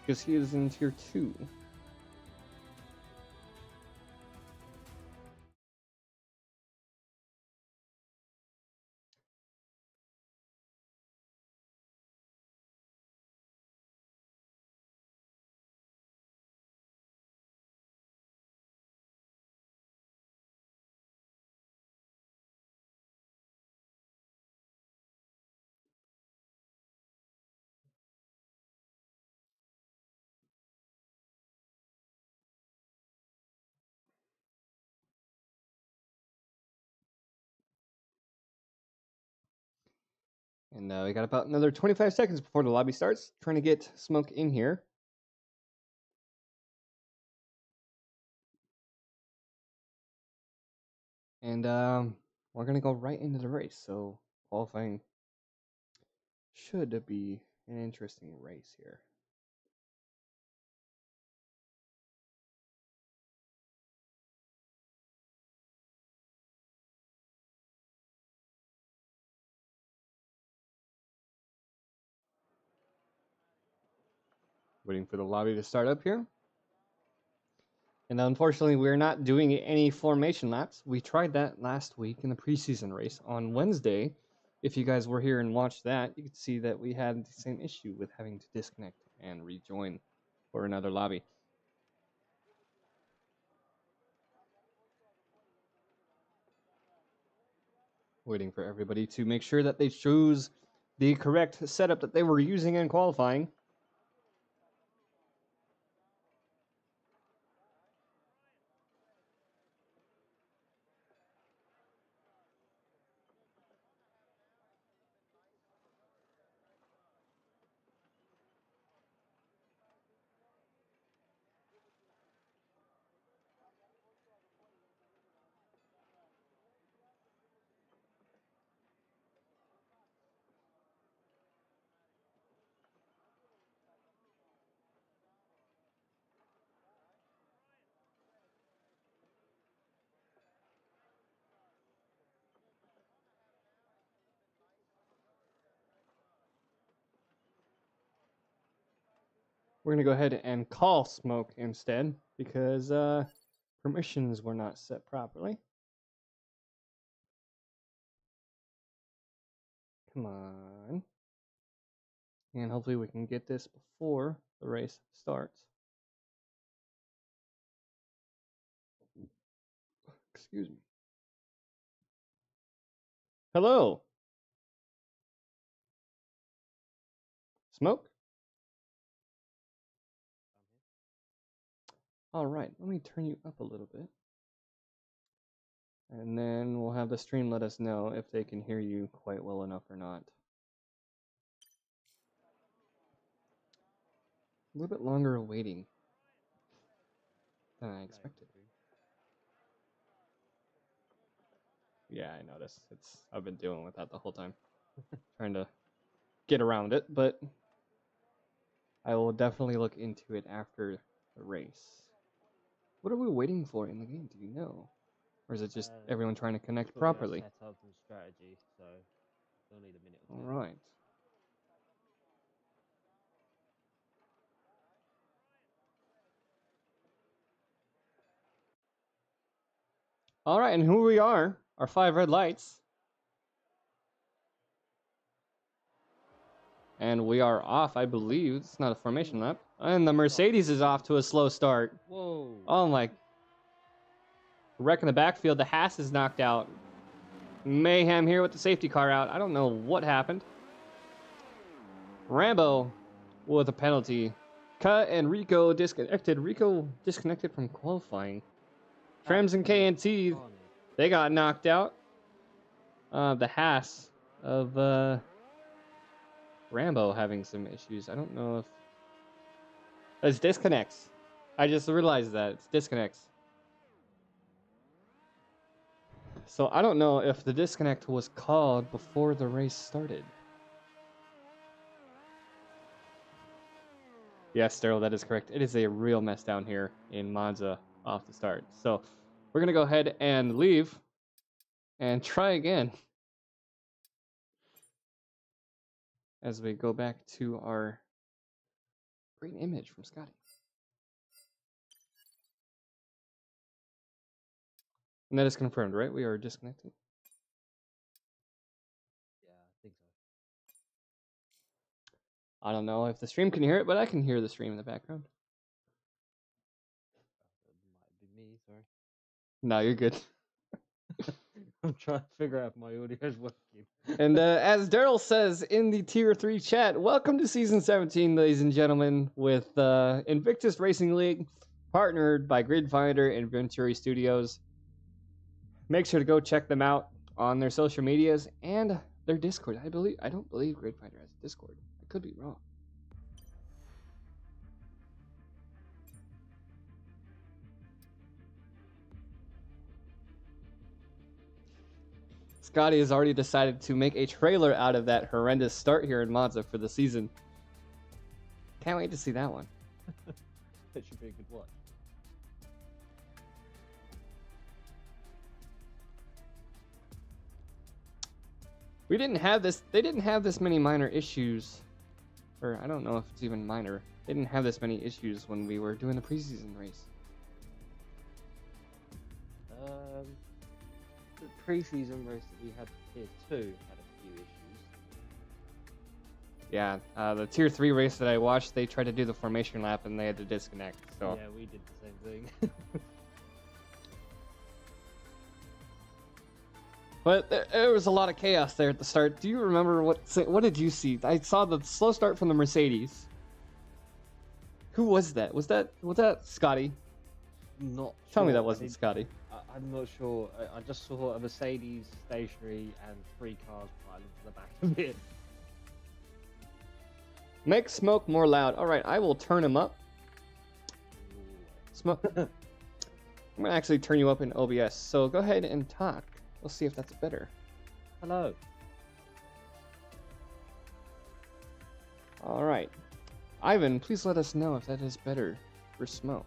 because he is in tier 2. And we got about another 25 seconds before the lobby starts. Trying to get Smoke in here. And we're going to go right into the race. So qualifying should be an interesting race here. Waiting for the lobby to start up here. And unfortunately, we're not doing any formation laps. We tried that last week in the preseason race on Wednesday. If you guys were here and watched that, you could see that we had the same issue with having to disconnect and rejoin for another lobby. Waiting for everybody to make sure that they choose the correct setup that they were using in qualifying. We're going to go ahead and call Smoke instead because permissions were not set properly. Come on. And hopefully we can get this before the race starts. Excuse me. Hello. Smoke? All right, let me turn you up a little bit. And then we'll have the stream let us know if they can hear you quite well enough or not. A little bit longer waiting than I expected. Yeah, I noticed. I've been dealing with that the whole time. Trying to get around it, but I will definitely look into it after the race. What are we waiting for in the game? Do you know? Or is it just everyone trying to connect properly? Setup and strategy, so we'll need a minute or two. All right. All right, and who we are, our 5 red lights. And we are off, I believe. It's not a formation lap. And the Mercedes is off to a slow start. Whoa. Oh my. Wreck in the backfield. The Haas is knocked out. Mayhem here with the safety car out. I don't know what happened. Rambo with a penalty. Cut and Rico disconnected. Rico disconnected from qualifying. Trems and KNT, they got knocked out. The Haas of Rambo having some issues. I don't know if it's disconnects. I just realized that it's disconnects. So I don't know if the disconnect was called before the race started. Yes, Daryl, that is correct. It is a real mess down here in Monza off the start. So we're going to go ahead and leave and try again as we go back to our great image from Scotty. And that is confirmed, right? We are disconnected. Yeah, I think so. I don't know if the stream can hear it, but I can hear the stream in the background. It might be me, sorry. No, you're good. I'm trying to figure out if my audio is working. And as Daryl says in the Tier 3 chat, welcome to Season 17, ladies and gentlemen, with Invictus Racing League, partnered by Gridfinder and Venturi Studios. Make sure to go check them out on their social medias and their Discord. I don't believe Gridfinder has a Discord. I could be wrong. Scotty has already decided to make a trailer out of that horrendous start here in Monza for the season. Can't wait to see that one. That should be a good watch. We didn't have this. They didn't have this many minor issues, or I don't know if it's even minor. They didn't have this many issues when we were doing the preseason race. The preseason race that we had Tier 2 had a few issues. Yeah, the Tier 3 race that I watched, they tried to do the formation lap and they had to disconnect. So Yeah, we did the same thing. But there was a lot of chaos there at the start. Do you remember what did you see? I saw the slow start from the Mercedes. Who was that? Was that Scotty? Not Tell sure. me that wasn't Scotty. I'm not sure. I just saw a Mercedes stationary and 3 cars piled into the back of it. Make Smoke more loud. All right, I will turn him up. Smoke. I'm gonna actually turn you up in OBS. So go ahead and talk. We'll see if that's better. Hello. All right, Ivan, please let us know if that is better for Smoke.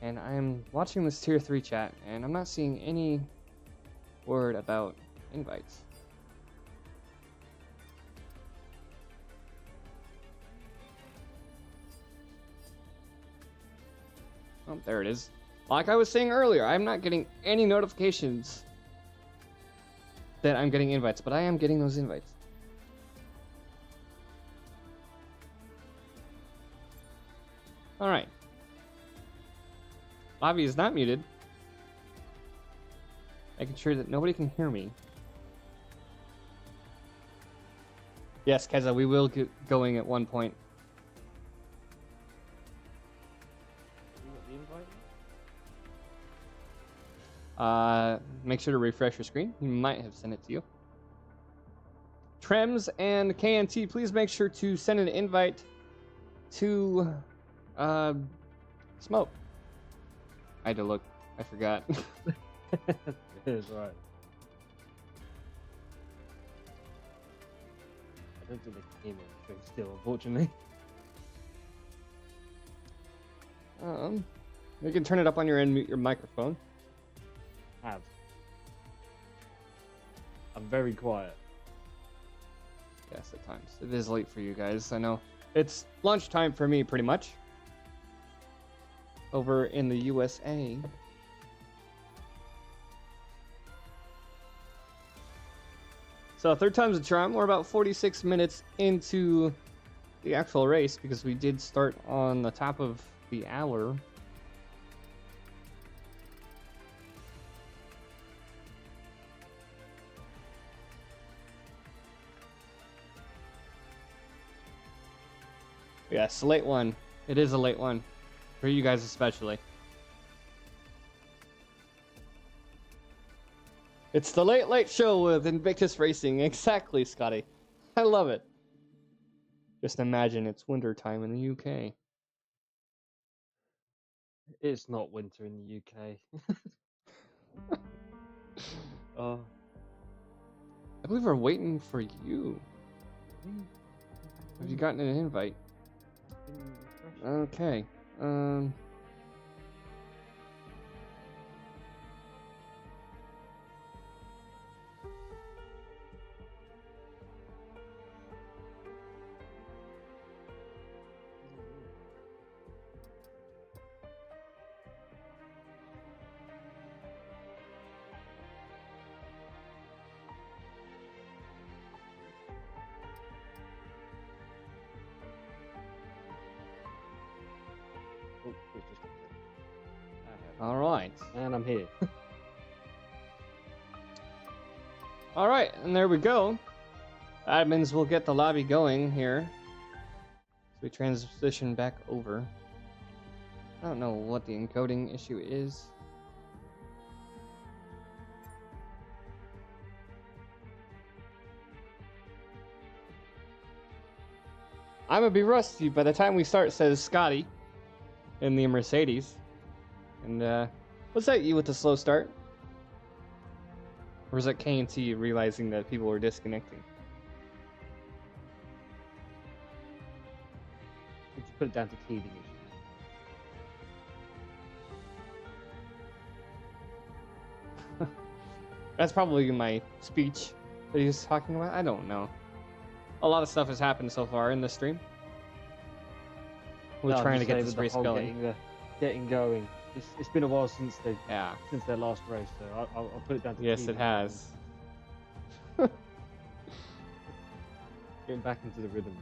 And I'm watching this Tier 3 chat, and I'm not seeing any word about invites. Oh, there it is. Like I was saying earlier, I'm not getting any notifications that I'm getting invites, but I am getting those invites. All right. Lobby is not muted. Making sure that nobody can hear me. Yes, Keza, we will get going at one point. Make sure to refresh your screen. He might have sent it to you. Trems and KNT, please make sure to send an invite to Smoke. I had to look. I forgot. It is right. I don't think they came in still, unfortunately. You can turn it up on your end, mute your microphone. Have. I'm very quiet. Yes, at times. It is late for you guys. I know. It's lunchtime for me, pretty much. Over in the USA. So, third time's a charm. We're about 46 minutes into the actual race because we did start on the top of the hour. Yes, late one. It is a late one. For you guys especially. It's the late show with Invictus Racing. Exactly, Scotty. I love it. Just imagine it's winter time in the UK. It's not winter in the UK. Oh. I believe we're waiting for you. Have you gotten an invite? Okay. Oh, it's just... All right. And I'm here. All right, and there we go. Admins will get the lobby going here. So we transition back over. I don't know what the encoding issue is. I'm gonna be rusty by the time we start, says Scotty in the Mercedes. And was that you with the slow start? Or was that K&T realizing that people were disconnecting? Let's put it down to teething issues. That's probably my speech that he was talking about. I don't know. A lot of stuff has happened so far in the stream. We're trying to get this race going. Getting going. It's been a while since their last race, so I'll put it down to yes, it has. Getting back into the rhythm.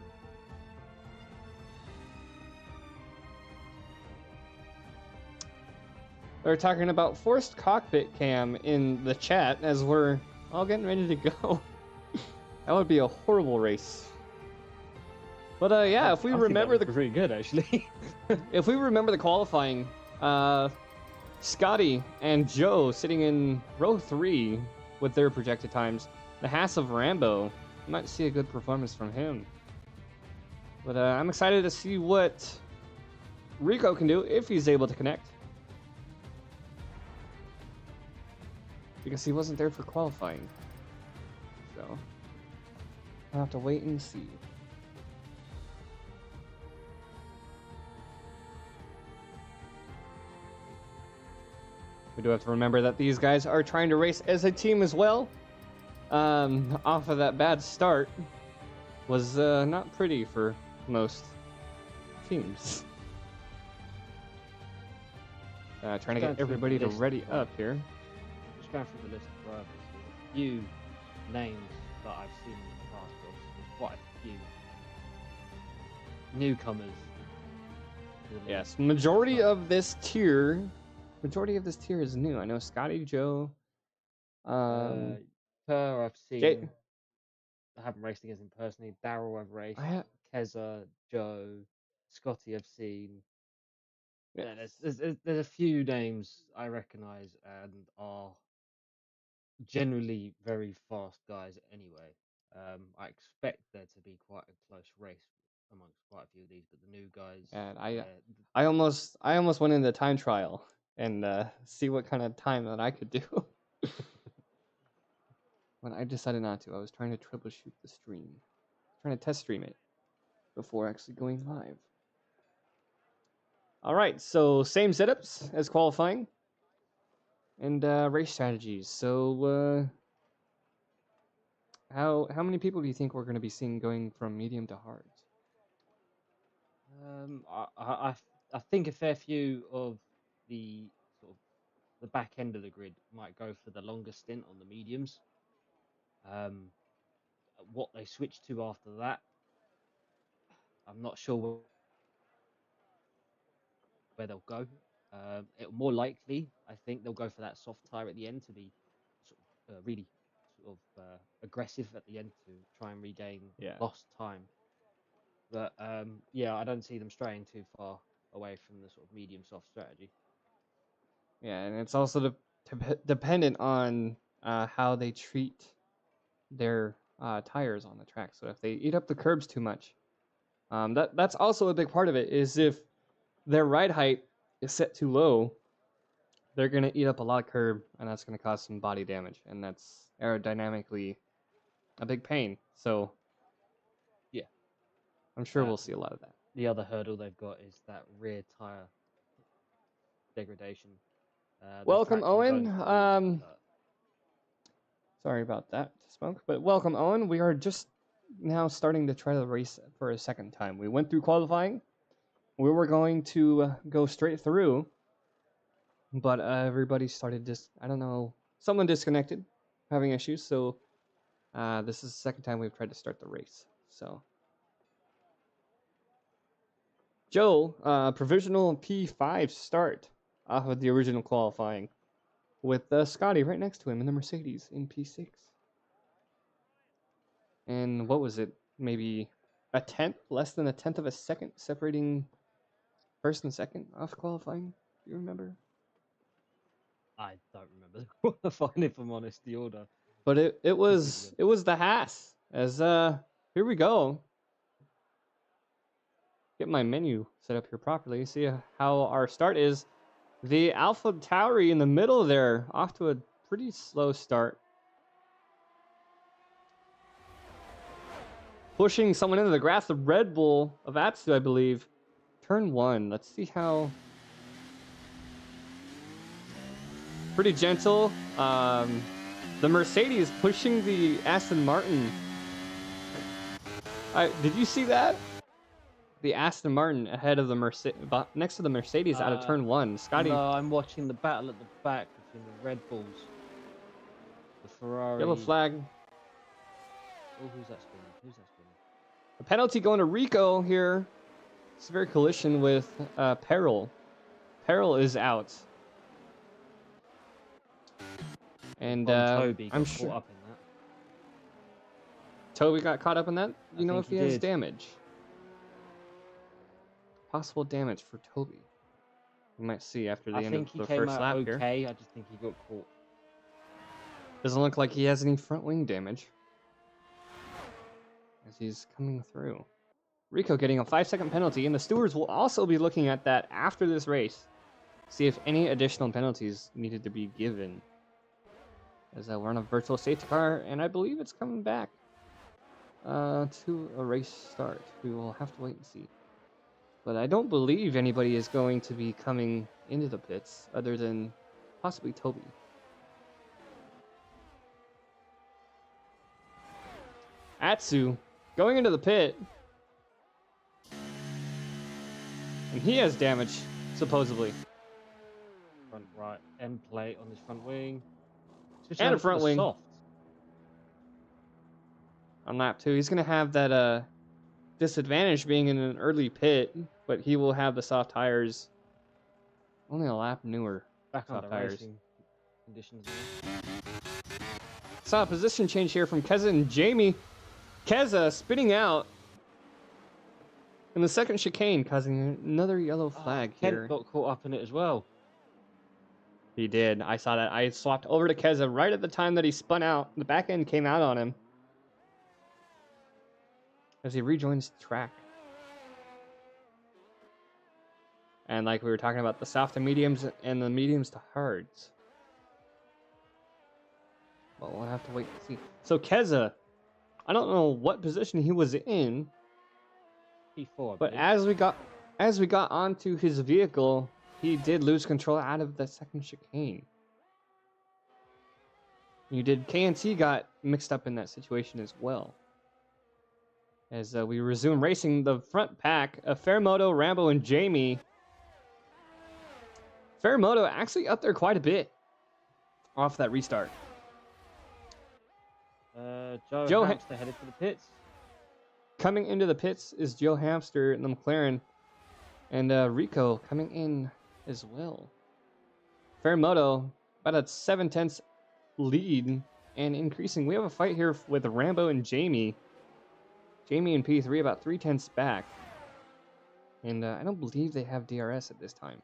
They're talking about forced cockpit cam in the chat as we're all getting ready to go. That would be a horrible race. But yeah, if we remember the pretty good actually. If we remember the qualifying, Scotty and Joe sitting in row 3 with their projected times. The Haas of Rambo, you might see a good performance from him. But I'm excited to see what Rico can do if he's able to connect. Because he wasn't there for qualifying. So I'll have to wait and see. We do have to remember that these guys are trying to race as a team as well. Off of that bad start was not pretty for most teams. Trying to get everybody to ready up here. Just going through the list of drivers, there's a few names that I've seen in the past, but there's quite a few newcomers. Yes, majority of this tier is new. I know Scotty, Joe, Per I've seen. I haven't raced against him personally. Daryl I've raced. Keza, Joe, Scotty I've seen. Yeah, there's a few names I recognise and are generally very fast guys anyway. I expect there to be quite a close race amongst quite a few of these, but the new guys. And I almost went into time trial and see what kind of time that I could do. But I decided not to. I was trying to troubleshoot the stream, trying to test stream it before actually going live. All right, so same setups as qualifying and race strategies. So how many people do you think we're going to be seeing going from medium to hard? I think a fair few of the sort of the back end of the grid might go for the longest stint on the mediums. What they switch to after that, I'm not sure where they'll go. More likely, I think they'll go for that soft tire at the end to be sort of, really sort of aggressive at the end to try and regain lost time. But yeah, I don't see them straying too far away from the sort of medium soft strategy. Yeah, and it's also dependent on how they treat their tires on the track. So if they eat up the curbs too much, that's also a big part of it. Is if their ride height is set too low, they're gonna eat up a lot of curb, and that's gonna cause some body damage, and that's aerodynamically a big pain. So yeah, I'm sure we'll see a lot of that. The other hurdle they've got is that rear tire degradation. Welcome, Owen. Sorry about that, Smoke. But welcome, Owen. We are just now starting to try the race for a second time. We went through qualifying. We were going to go straight through, but everybody started I don't know, someone disconnected, having issues. So this is the second time we've tried to start the race. So Joe, provisional P5 start off of the original qualifying with Scotty right next to him in the Mercedes in P6. And what was it? Maybe a tenth, less than a tenth of a second separating first and second off qualifying. Do you remember? I don't remember qualifying, if I'm honest, the order. But it was the Haas. As here we go. Get my menu set up here properly. See how our start is. The Alpha Tauri in the middle there, off to a pretty slow start. Pushing someone into the grass, the Red Bull of Atsu, I believe. Turn 1. Let's see how. Pretty gentle. The Mercedes pushing the Aston Martin. Did you see that? The Aston Martin ahead of the next to the Mercedes out of turn 1. Scotty. No, I'm watching the battle at the back between the Red Bulls, the Ferrari. Yellow flag. Oh, who's that spinning? A penalty going to Rico here. Severe collision with Peril. Peril is out. And Toby I'm got sure caught up in that. Toby got caught up in that. You know if he has did. damage. Possible damage for Toby. We might see after the end of the first lap here. Okay, I just think he got caught. Doesn't look like he has any front wing damage as he's coming through. Rico getting a 5-second penalty, and the stewards will also be looking at that after this race. See if any additional penalties needed to be given. As we're on a virtual safety car, and I believe it's coming back to a race start. We will have to wait and see. But I don't believe anybody is going to be coming into the pits other than possibly Toby. Atsu going into the pit. And he has damage, supposedly. front right end plate on his front wing. And a front wing. Soft. On lap 2. He's going to have that disadvantage being in an early pit, but he will have the soft tires. Only a lap newer. Back soft under tires. racing conditions. Saw a position change here from Keza and Jamie. Keza spinning out in the second chicane, causing another yellow flag here. Kent got caught up in it as well. He did. I saw that. I swapped over to Keza right at the time that he spun out. The back end came out on him as he rejoins the track. And like we were talking about, the soft to mediums and the mediums to hards. Well, we'll have to wait and see. So Keza, I don't know what position he was in, P4, but as we got onto his vehicle, he did lose control out of the second chicane. You did. KNT got mixed up in that situation as well. As we resume racing, the front pack of Fairmoto, Rambo, and Jamie. Fairmoto actually up there quite a bit off that restart. Joe Hamster headed for the pits. Coming into the pits is Joe Hamster in the McLaren. And Rico coming in as well. Fairmoto about a 7/10 lead and increasing. We have a fight here with Rambo and Jamie. Jamie and P3 about 3/10 back. And I don't believe they have DRS at this time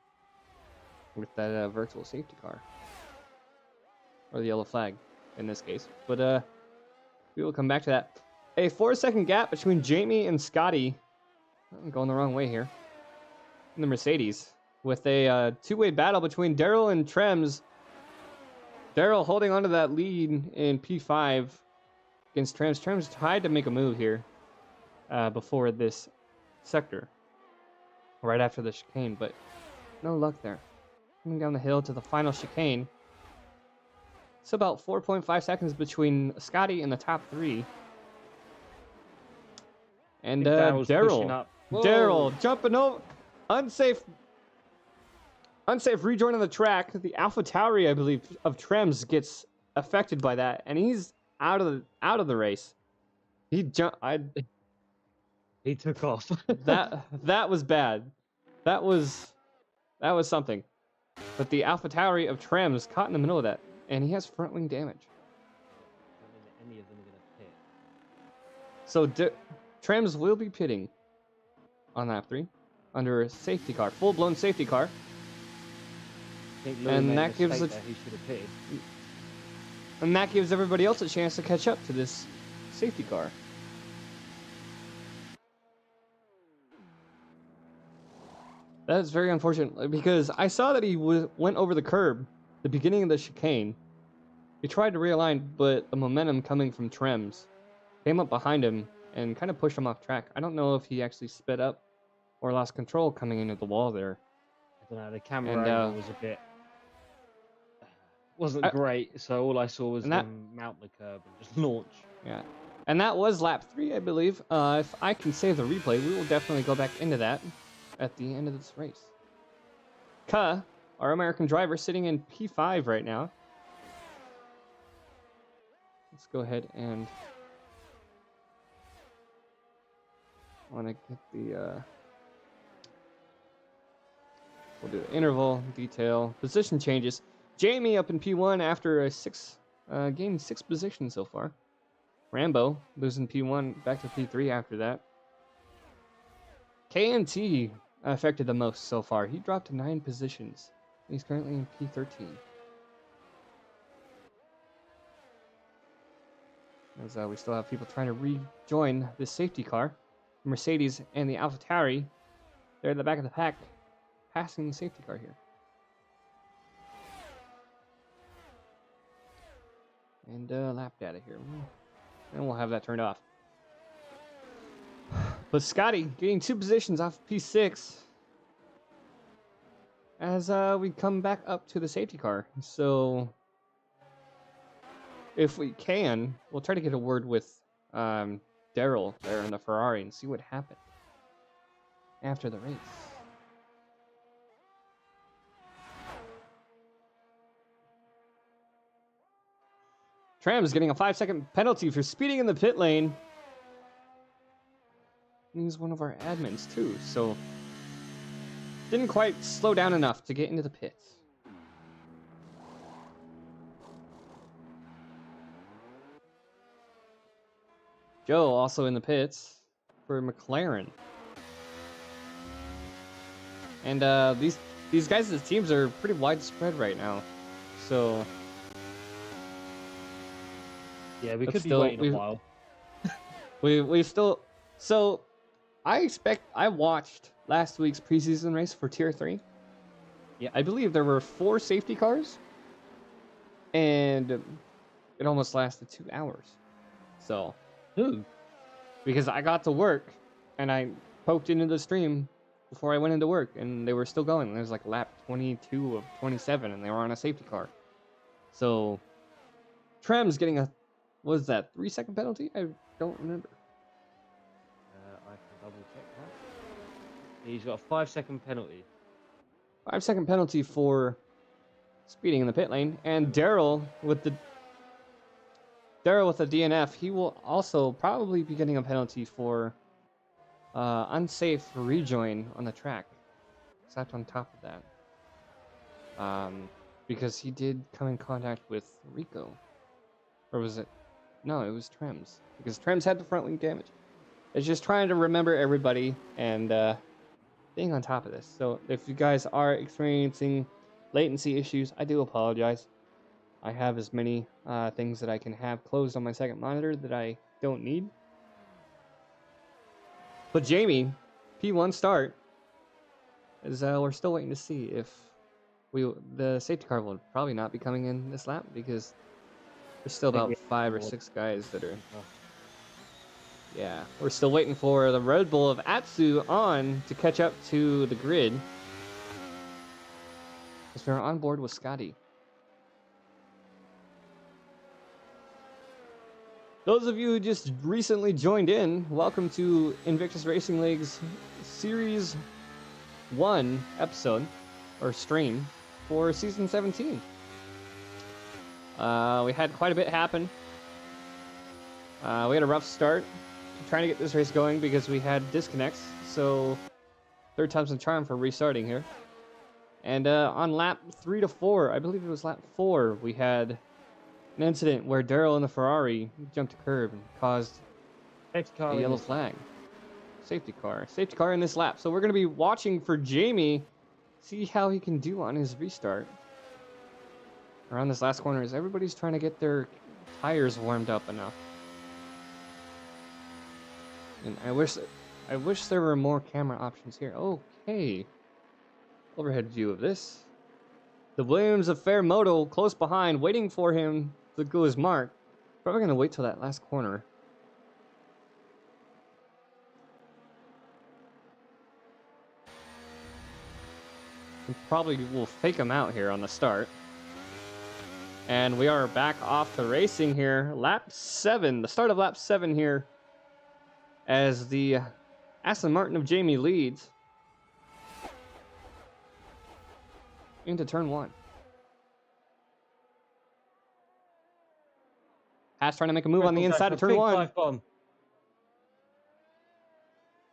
with that virtual safety car. Or the yellow flag in this case. But we will come back to that. A 4-second gap between Jamie and Scotty. I'm going the wrong way here. In the Mercedes. With a two-way battle between Daryl and Trems. Daryl holding onto that lead in P5 against Trems. Trems tried to make a move here before this sector. Right after the chicane, but no luck there. Coming down the hill to the final chicane. It's about 4.5 seconds between Scotty and the top 3. And Daryl jumping over. Unsafe rejoin on the track. The Alpha Tauri, I believe, of Trems gets affected by that, and he's out of the race. He took off. that was bad. That was something. But the Alpha Tauri of Trems caught in the middle of that, and he has front wing damage. I don't think any of them are going So to pit. Trems will be pitting on lap 3 under a safety car, full-blown safety car. And that gives he should have pitted. And that gives everybody else a chance to catch up to this safety car. That is very unfortunate because I saw that he went over the curb, the beginning of the chicane. He tried to realign, but the momentum coming from Trems came up behind him and kind of pushed him off track. I don't know if he actually sped up or lost control coming into the wall there. I don't know. The camera angle was a bit wasn't great, so all I saw was them mount the curb and just launch. Yeah, and that was lap 3, I believe. If I can save the replay, we will definitely go back into that at the end of this race. Ka, our American driver, sitting in P5 right now. Let's go ahead and want to get the we'll do interval, detail, position changes. Jamie up in P1 after a gained 6 positions so far. Rambo losing P1 back to P3 after that. KNT affected the most so far. He dropped to 9 positions. He's currently in P13. As we still have people trying to rejoin the safety car. Mercedes and the AlphaTauri. They're in the back of the pack, passing the safety car here. And lap data here. And we'll have that turned off. But Scotty getting 2 positions off P6 as we come back up to the safety car. So if we can, we'll try to get a word with Daryl there in the Ferrari and see what happened after the race. Tram's getting a 5-second penalty for speeding in the pit lane. He's one of our admins too, so didn't quite slow down enough to get into the pits. Joe also in the pits for McLaren. And these guys' teams are pretty widespread right now. So yeah, we could be waiting a while. we still, so I watched last week's preseason race for Tier 3. Yeah. I believe there were 4 safety cars, and it almost lasted 2 hours. So, because I got to work, and I poked into the stream before I went into work, and they were still going. It was like lap 22 of 27, and they were on a safety car. So, Trem's getting a, what was that, 3-second penalty? I don't remember. I can double check that. He's got a 5-second penalty. 5-second penalty for speeding in the pit lane, and Daryl with the DNF, he will also probably be getting a penalty for unsafe rejoin on the track. Except on top of that, because he did come in contact with Rico, or was it? No, it was Trems, because Trems had the front wing damage. It's just trying to remember everybody and being on top of this. So if you guys are experiencing latency issues, I do apologize. I have as many things that I can have closed on my second monitor that I don't need. But Jamie, P1 start, is we're still waiting to see if the safety car will probably not be coming in this lap, because there's still about 5 or 6 guys that are. Yeah, we're still waiting for the Red Bull of Atsu on to catch up to the grid, because we're on board with Scotty. Those of you who just recently joined in, welcome to Invictus Racing League's Series 1 episode, or stream, for Season 17. We had quite a bit happen. We had a rough start trying to get this race going because we had disconnects, so 3rd time's the charm for restarting here. And on lap 3 to 4, I believe it was lap 4, we had an incident where Daryl in the Ferrari jumped a curb and caused a yellow flag. Safety car in this lap. So we're going to be watching for Jamie, see how he can do on his restart. Around this last corner, as everybody's trying to get their tires warmed up enough. And I wish there were more camera options here. Okay. Overhead view of this. The Williams of Fairmoto close behind, waiting for him to go his mark. Probably going to wait till that last corner. We probably will fake him out here on the start. And we are back off to racing here. Lap 7, the start of lap 7 here, as the Aston Martin of Jamie leads into turn 1. Haas trying to make a move on the inside of turn 1.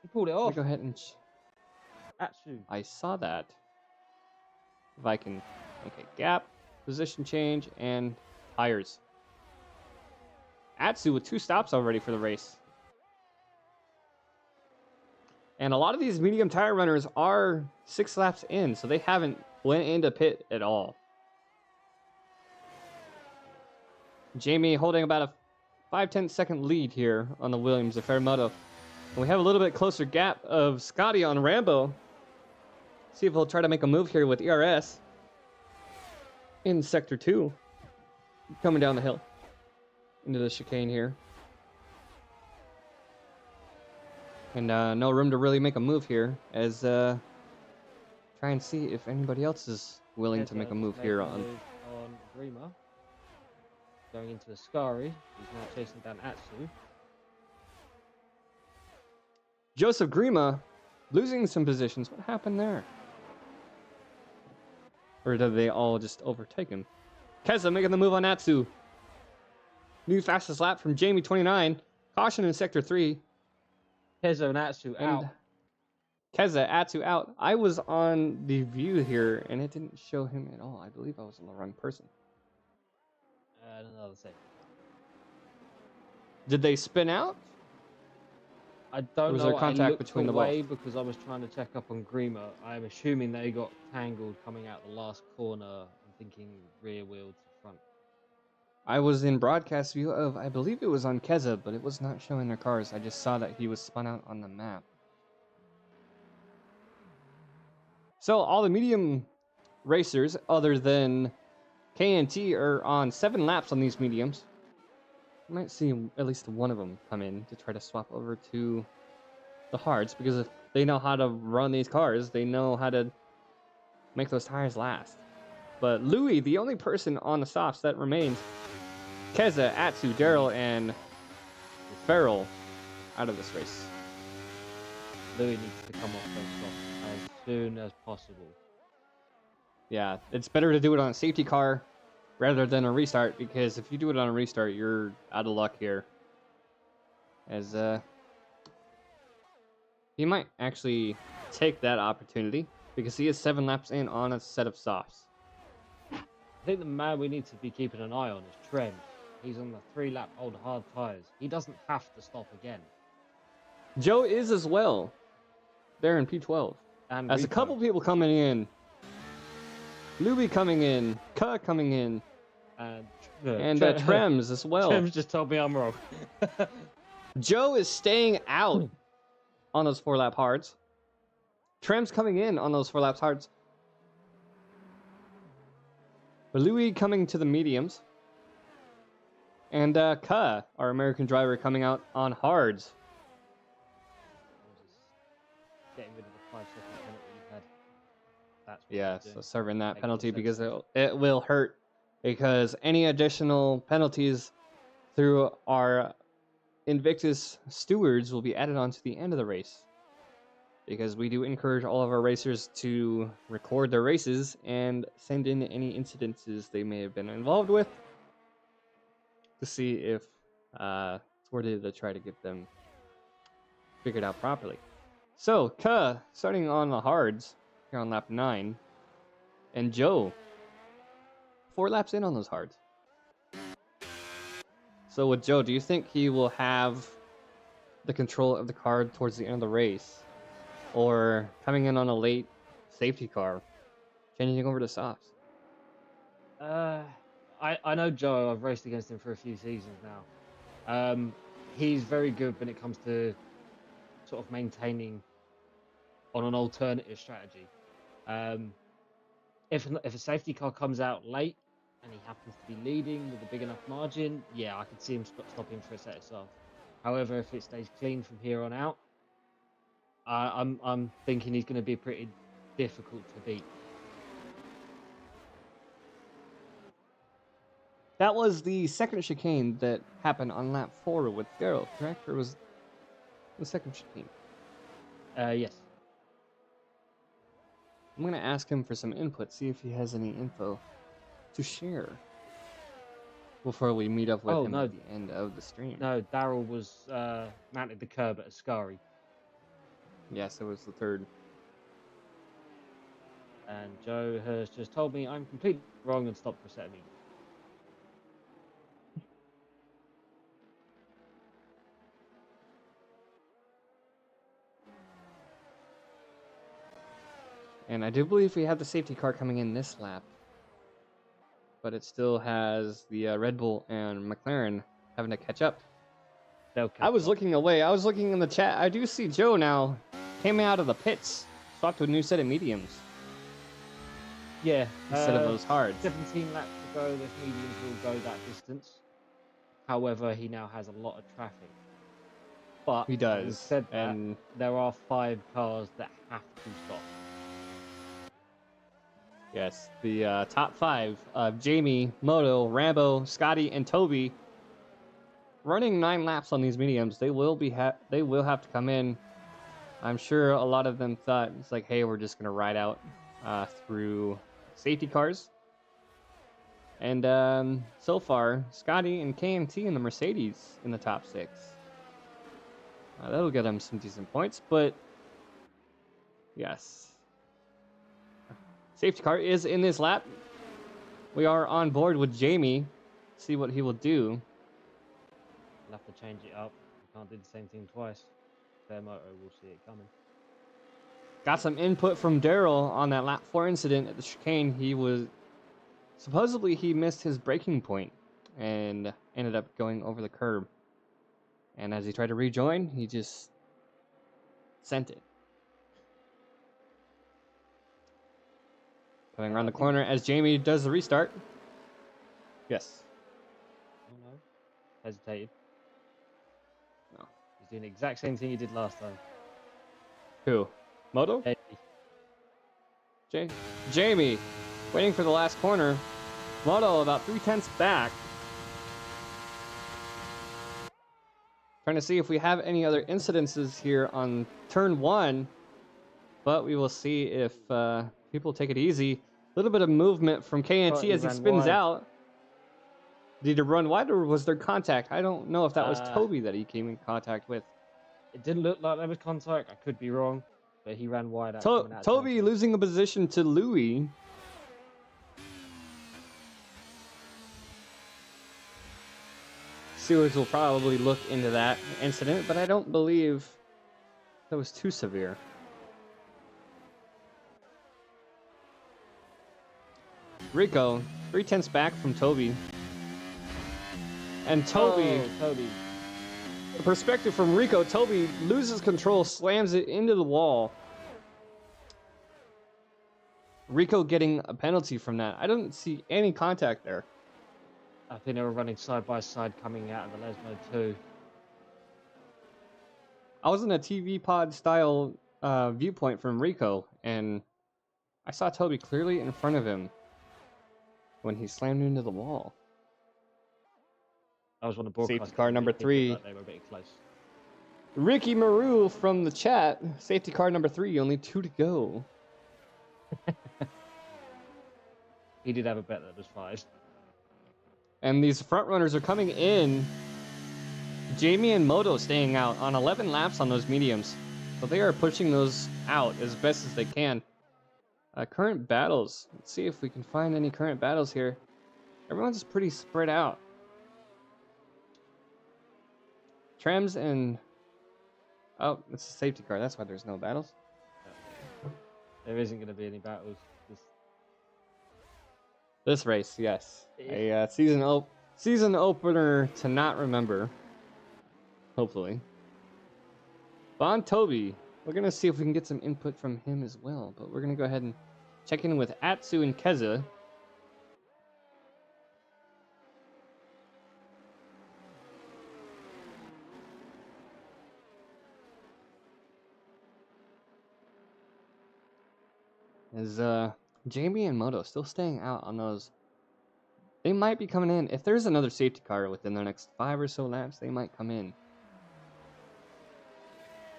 He pulled it off. Go ahead and. Atsu. I saw that. If I can. Okay, gap, position change, and tires. Atsu with 2 stops already for the race. And a lot of these medium tire runners are 6 laps in, so they haven't went into pit at all. Jamie holding about a 5-10 second lead here on the Williams of Fairmoto. And we have a little bit closer gap of Scotty on Rambo. See if he'll try to make a move here with ERS in Sector 2. Coming down the hill into the chicane here. And no room to really make a move here, as try and see if anybody else is willing to make a move here on Grima. Going into the Ascari. He's now chasing down Atsu. Joseph Grima losing some positions. What happened there? Or did they all just overtake him? Keza making the move on Atsu. New fastest lap from Jamie 29. Caution in sector 3. Keza and Atsu out. Keza, Atsu out. I was on the view here, and it didn't show him at all. I believe I was on the wrong person. Another thing. Did they spin out? I don't know. Was there contact I looked between the away both? because I was trying to check up on Grima. I'm assuming they got tangled coming out the last corner. I'm thinking rear wheel to front. I was in broadcast view of, I believe it was on Keza, but it was not showing their cars. I just saw that he was spun out on the map. So all the medium racers, other than KNT, are on 7 laps on these mediums. You might see at least one of them come in to try to swap over to the hards, because if they know how to run these cars, they know how to make those tires last. But Louis, the only person on the softs that remains, Keza, Atsu, Daryl, and Farrell out of this race. Louis needs to come off those softs as soon as possible. Yeah, it's better to do it on a safety car rather than a restart, because if you do it on a restart, you're out of luck here. As he might actually take that opportunity, because he is 7 laps in on a set of softs. I think the man we need to be keeping an eye on is Trent. He's on the 3-lap old hard tires. He doesn't have to stop again. Joe is as well. They're in P12. And as a couple people coming in. Louis coming in. Ka coming in. And Trems as well. Trems just told me I'm wrong. Joe is staying out on those 4-lap hards. Trems coming in on those 4-lap hards. But Louis coming to the mediums. And Ka, our American driver, coming out on hards. Getting rid of the 5-second penalty you had. That's what yeah, so serving that Make penalty, because sense. it will hurt. Because any additional penalties through our Invictus stewards will be added on to the end of the race. Because we do encourage all of our racers to record their races and send in any incidences they may have been involved with, to see if it's worth it to try to get them figured out properly. So, Ka starting on the hards here on lap 9, and Joe 4 laps in on those hards. So with Joe, do you think he will have the control of the car towards the end of the race, or coming in on a late safety car, changing over to softs? I know Joe. I've raced against him for a few seasons now. He's very good when it comes to sort of maintaining on an alternative strategy. If a safety car comes out late and he happens to be leading with a big enough margin, yeah, I could see him stopping for a set of softs. However, if it stays clean from here on out, I'm thinking he's going to be pretty difficult to beat. That was the second chicane that happened on lap 4 with Daryl, correct? Or was the second chicane? Yes. I'm going to ask him for some input, see if he has any info to share before we meet up with him at the end of the stream. No, Daryl was mounted the curb at Ascari. Yes, it was the third. And Joe has just told me I'm completely wrong and stopped for a set of mediums. And I do believe we have the safety car coming in this lap. But it still has the Red Bull and McLaren having to catch up. I was looking away. I was looking in the chat. I do see Joe now came out of the pits, swapped to a new set of mediums. Yeah. Instead of those hards. 17 laps to go. Those mediums will go that distance. However, he now has a lot of traffic. But he does. Said that, and there are 5 cars that have to stop. Yes, the top 5 of Jamie, Moto, Rambo, Scotty, and Toby, running 9 laps on these mediums. They will have to come in. I'm sure a lot of them thought it's like, hey, we're just gonna ride out through safety cars. And so far, Scotty and KMT and the Mercedes in the top 6. That'll get them some decent points, but yes. Safety car is in this lap. We are on board with Jamie. See what he will do. We'll have to change it up. We can't do the same thing twice. Their motor will see it coming. Got some input from Daryl on that lap 4 incident at the chicane. He was supposedly he missed his braking point and ended up going over the curb. And as he tried to rejoin, he just sent it. Coming around the corner as Jamie does the restart. Yes. Oh no. Hesitated. No. He's doing the exact same thing he did last time. Who? Moto? Jamie. Waiting for the last corner. Moto about 3/10 back. Trying to see if we have any other incidences here on turn 1. But we will see if people take it easy. A little bit of movement from KNT as he spins out. Did he run wide or was there contact? I don't know if that was Toby that he came in contact with. It didn't look like there was contact. I could be wrong, but he ran wide out. Toby losing a position to Louis. Stewards will probably look into that incident, but I don't believe that was too severe. Rico, 3/10 back from Toby. And Toby. The perspective from Rico, Toby loses control, slams it into the wall. Rico getting a penalty from that. I don't see any contact there. I think they were running side by side coming out of the Lesmo too. I was in a TV pod style viewpoint from Rico, and I saw Toby clearly in front of him when he slammed into the wall. I was on the broadcast. Safety car number 3. They were a bit close. Ricky Maru from the chat. Safety car number 3. Only 2 to go. He did have a bet that was 5. And these front runners are coming in. Jamie and Moto staying out on 11 laps on those mediums. So they are pushing those out as best as they can. Current battles. Let's see if we can find any current battles here. Everyone's pretty spread out. Trems and... Oh, it's a safety car. That's why there's no battles. There isn't going to be any battles. This race, yes. A season opener to not remember. Hopefully. Bon Toby. We're going to see if we can get some input from him as well. But we're going to go ahead and check in with Atsu and Keza. Is Jamie and Moto still staying out on those? They might be coming in. If there's another safety car within the next 5 or so laps, they might come in.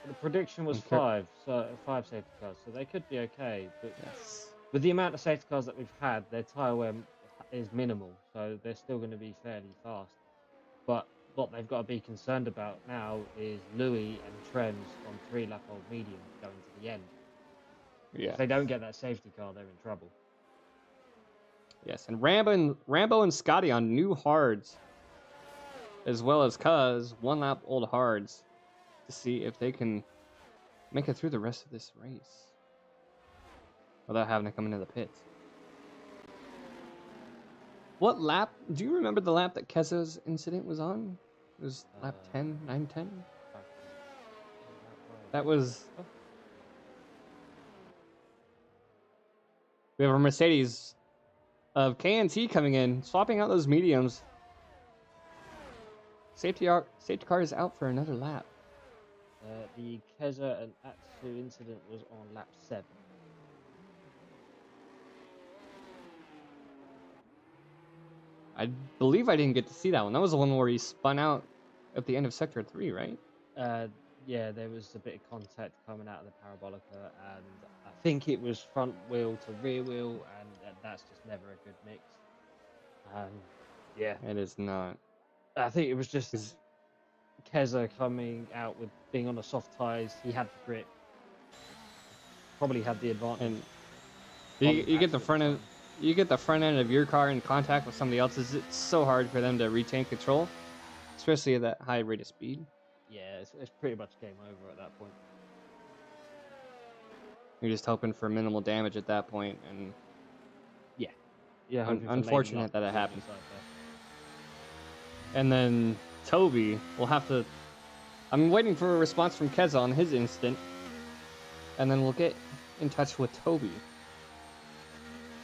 The prediction was 5 safety cars, so they could be okay. But with the amount of safety cars that we've had, their tyre wear is minimal, so they're still going to be fairly fast. But what they've got to be concerned about now is Louis and Trems on 3-lap-old medium going to the end. Yeah. If they don't get that safety car, they're in trouble. Yes, and Rambo and Scotty on new hards, as well as Cuz 1-lap-old hards, to see if they can make it through the rest of this race without having to come into the pits. What lap? Do you remember the lap that Keza's incident was on? It was lap 10, 9, 10? That was... We have a Mercedes of KNT coming in, swapping out those mediums. Safety car is out for another lap. The Keza and Atsu incident was on lap 7. I believe I didn't get to see that one. That was the one where he spun out at the end of Sector 3, right? Yeah, there was a bit of contact coming out of the parabolica, and I think it was front wheel to rear wheel, and that's just never a good mix. Yeah. It is not. I think it was just Keza coming out with being on the soft tyres. He had the grip. Probably had the advantage. And you get the front end. You get the front end of your car in contact with somebody else's. It's so hard for them to retain control, especially at that high rate of speed. Yeah, it's pretty much game over at that point. You're just hoping for minimal damage at that point, and yeah, unfortunate that it happened. And then Toby will have to. I'm waiting for a response from Keza on his incident, and then we'll get in touch with Toby.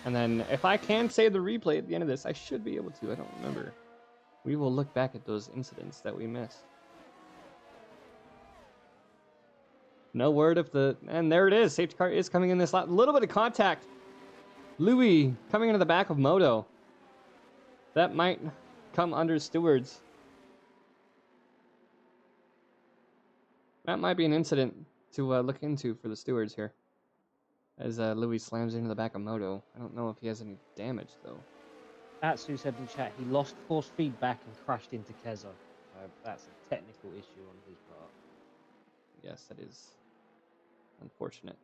And then if I can save the replay at the end of this, I should be able to. I don't remember. We will look back at those incidents that we missed. No word of the... And there it is. Safety car is coming in this lap. A little bit of contact. Louis coming into the back of Moto. That might come under stewards. That might be an incident to look into for the stewards here. As Louis slams into the back of Moto. I don't know if he has any damage, though. Atsu said in chat, he lost force feedback and crashed into Keza. That's a technical issue on his part. Yes, that is unfortunate.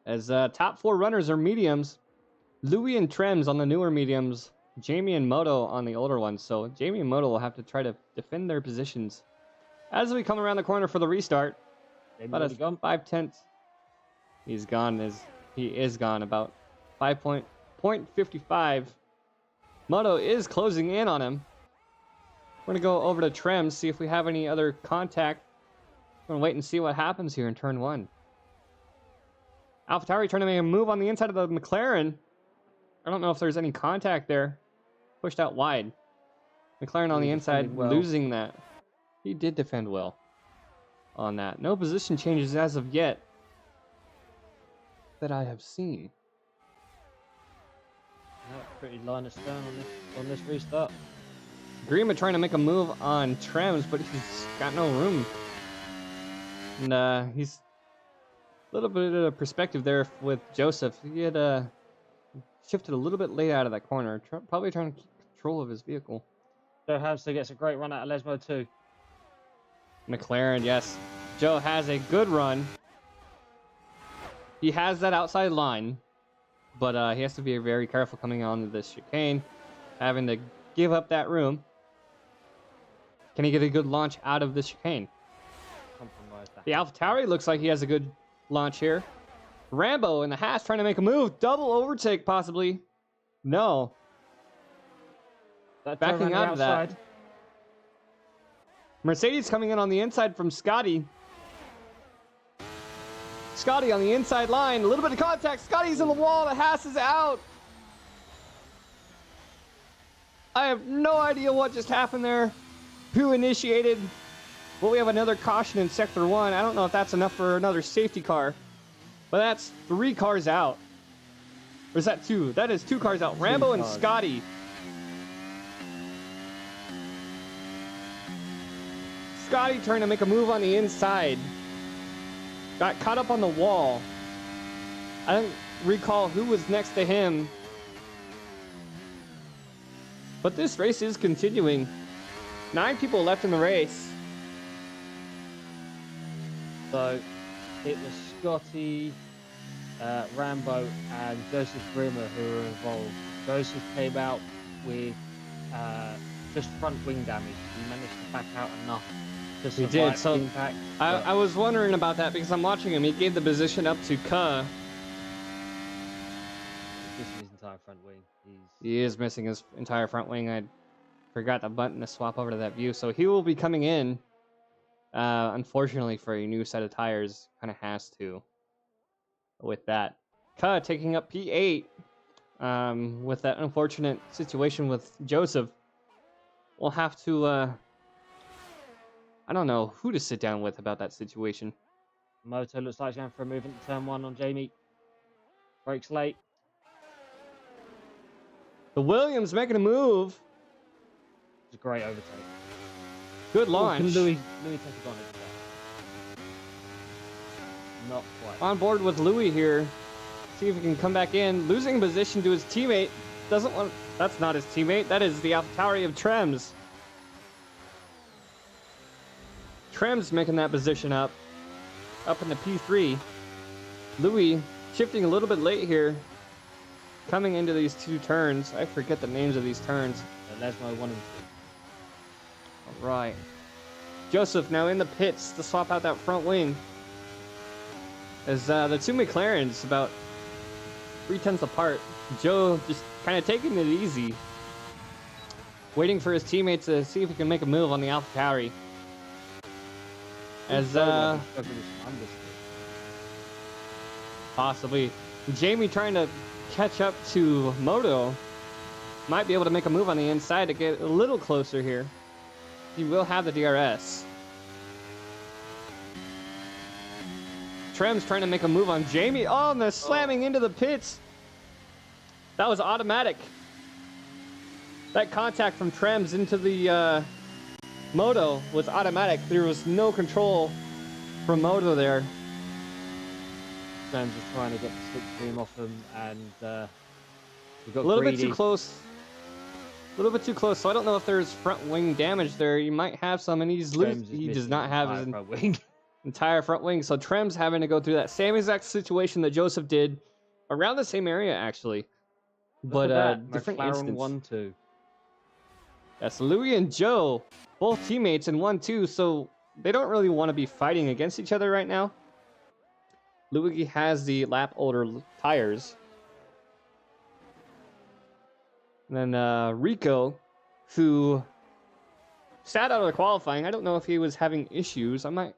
As top 4 runners are mediums. Louis and Trems on the newer mediums. Jamie and Moto on the older ones. So Jamie and Moto will have to try to defend their positions. As we come around the corner for the restart. About a 5/10. He's gone. He is gone. About 5.55. Moto is closing in on him. We're going to go over to Trem, see if we have any other contact. We're going to wait and see what happens here in turn 1. AlphaTauri trying to make a move on the inside of the McLaren. I don't know if there's any contact there. Pushed out wide. McLaren on the inside, losing that. He did defend well on that. No position changes as of yet that I have seen. Pretty line of stone on this restart. Grima trying to make a move on Trems, but he's got no room. And he's a little bit of perspective there with Joseph. He had shifted a little bit late out of that corner, probably trying to keep control of his vehicle. Joe Hamster gets a great run out of Lesmo too. McLaren, yes. Joe has a good run. He has that outside line, but he has to be very careful coming onto this chicane, having to give up that room. Can he get a good launch out of this chicane? The AlphaTauri looks like he has a good launch here. Rambo in the Haas trying to make a move. Double overtake, possibly. No. Backing out of that. Mercedes coming in on the inside from Scotty. Scotty on the inside line. A little bit of contact. Scotty's in the wall. The Haas is out. I have no idea what just happened there. Who initiated? Well, we have another caution in Sector 1. I don't know if that's enough for another safety car. But that's 3 cars out. Or is that 2? That is 2 cars out. Rambo and Scotty. Scotty trying to make a move on the inside. Got caught up on the wall. I don't recall who was next to him. But this race is continuing. 9 people left in the race. So it was Scotty, Rambo, and Joseph Grimmer who were involved. Joseph came out with just front wing damage. He managed to back out enough to survive he did. So impact. I was wondering about that because I'm watching him. He gave the position up to Ka. He's missing his entire front wing. He is missing his entire front wing. I forgot the button to swap over to that view. So he will be coming in. Unfortunately for a new set of tires, kind of has to. With that, Ka taking up P8. With that unfortunate situation with Joseph, we'll have to. I don't know who to sit down with about that situation. Moto looks like he's going for a move into turn 1 on Jamie. Brakes late. The Williams making a move. It's a great overtake. Good launch. Can Louis take advantage of that? Not quite. On board with Louis here. See if he can come back in. Losing position to his teammate. Doesn't want That's not his teammate. That is the AlphaTauri of Trems. Trems making that position up in the P3. Louis shifting a little bit late here. Coming into these two turns. I forget the names of these turns. Lesmo 1 and 2. All right. Joseph now in the pits to swap out that front wing. As the two McLarens about 3/10 apart. Joe just kind of taking it easy. Waiting for his teammates to see if he can make a move on the AlphaTauri. As possibly Jamie trying to catch up to Moto. Might be able to make a move on the inside to get a little closer here. He will have the DRS. Trem's trying to make a move on Jamie. Oh, and they're slamming into the pits. That was automatic. That contact from Trems into the Moto was automatic. There was no control from Moto there. Trems is trying to get the slipstream off him, and we got a little greedy. bit too close. A little bit too close. So I don't know if there's front wing damage there. He might have some, and he does not have his front wing. Entire front wing. So Trem's having to go through that same exact situation that Joseph did, around the same area actually, but different instance. 1-2. Yes, Louis and Joe, both teammates in 1-2, so they don't really want to be fighting against each other right now. Louis has the lap older tires. And then Rico, who sat out of the qualifying. I don't know if he was having issues. I might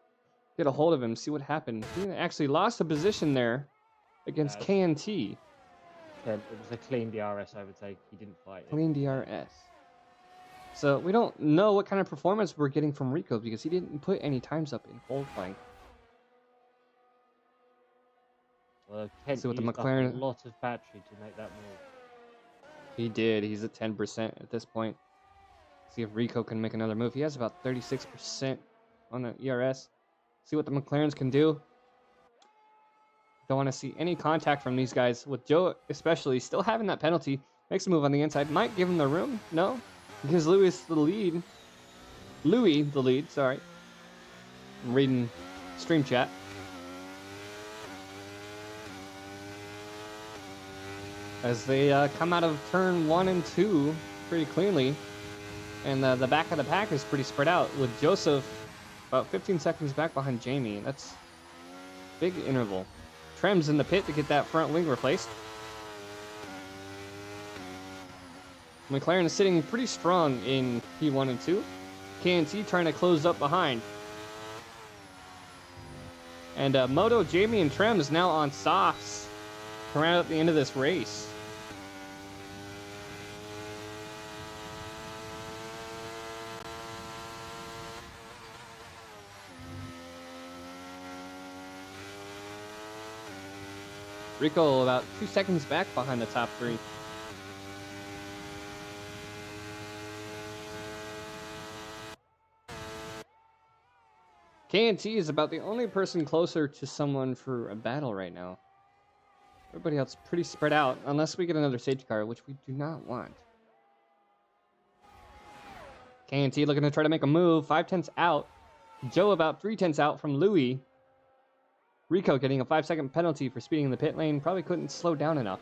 get a hold of him, see what happened. He actually lost a position there against KNT. It was a clean DRS overtake. He didn't fight. Clean DRS. So we don't know what kind of performance we're getting from Rico because he didn't put any times up in qualifying. Well, Kent see what the used McLaren. Up a lot of battery to make that move. He did. He's at 10% at this point. See if Rico can make another move. He has about 36% on the ERS. See what the McLarens can do. Don't want to see any contact from these guys. With Joe especially still having that penalty. Makes a move on the inside. Might give him the room. No. Gives Louis the lead. Louis the lead, sorry. I'm reading stream chat. As they come out of turn 1 and 2 pretty cleanly. And the back of the pack is pretty spread out. With Joseph about 15 seconds back behind Jamie. That's big interval. Trem's in the pit to get that front wing replaced. McLaren is sitting pretty strong in P1 and 2. KNT trying to close up behind. And Moto, Jamie, and Trems now on softs to round out the end of this race. Rico about 2 seconds back behind the top 3. KNT is about the only person closer to someone for a battle right now. Everybody else pretty spread out, unless we get another safety car, which we do not want. KNT looking to try to make a move, 5/10 out. Joe about 3/10 out from Louis. Rico getting a 5-second penalty for speeding in the pit lane. Probably couldn't slow down enough.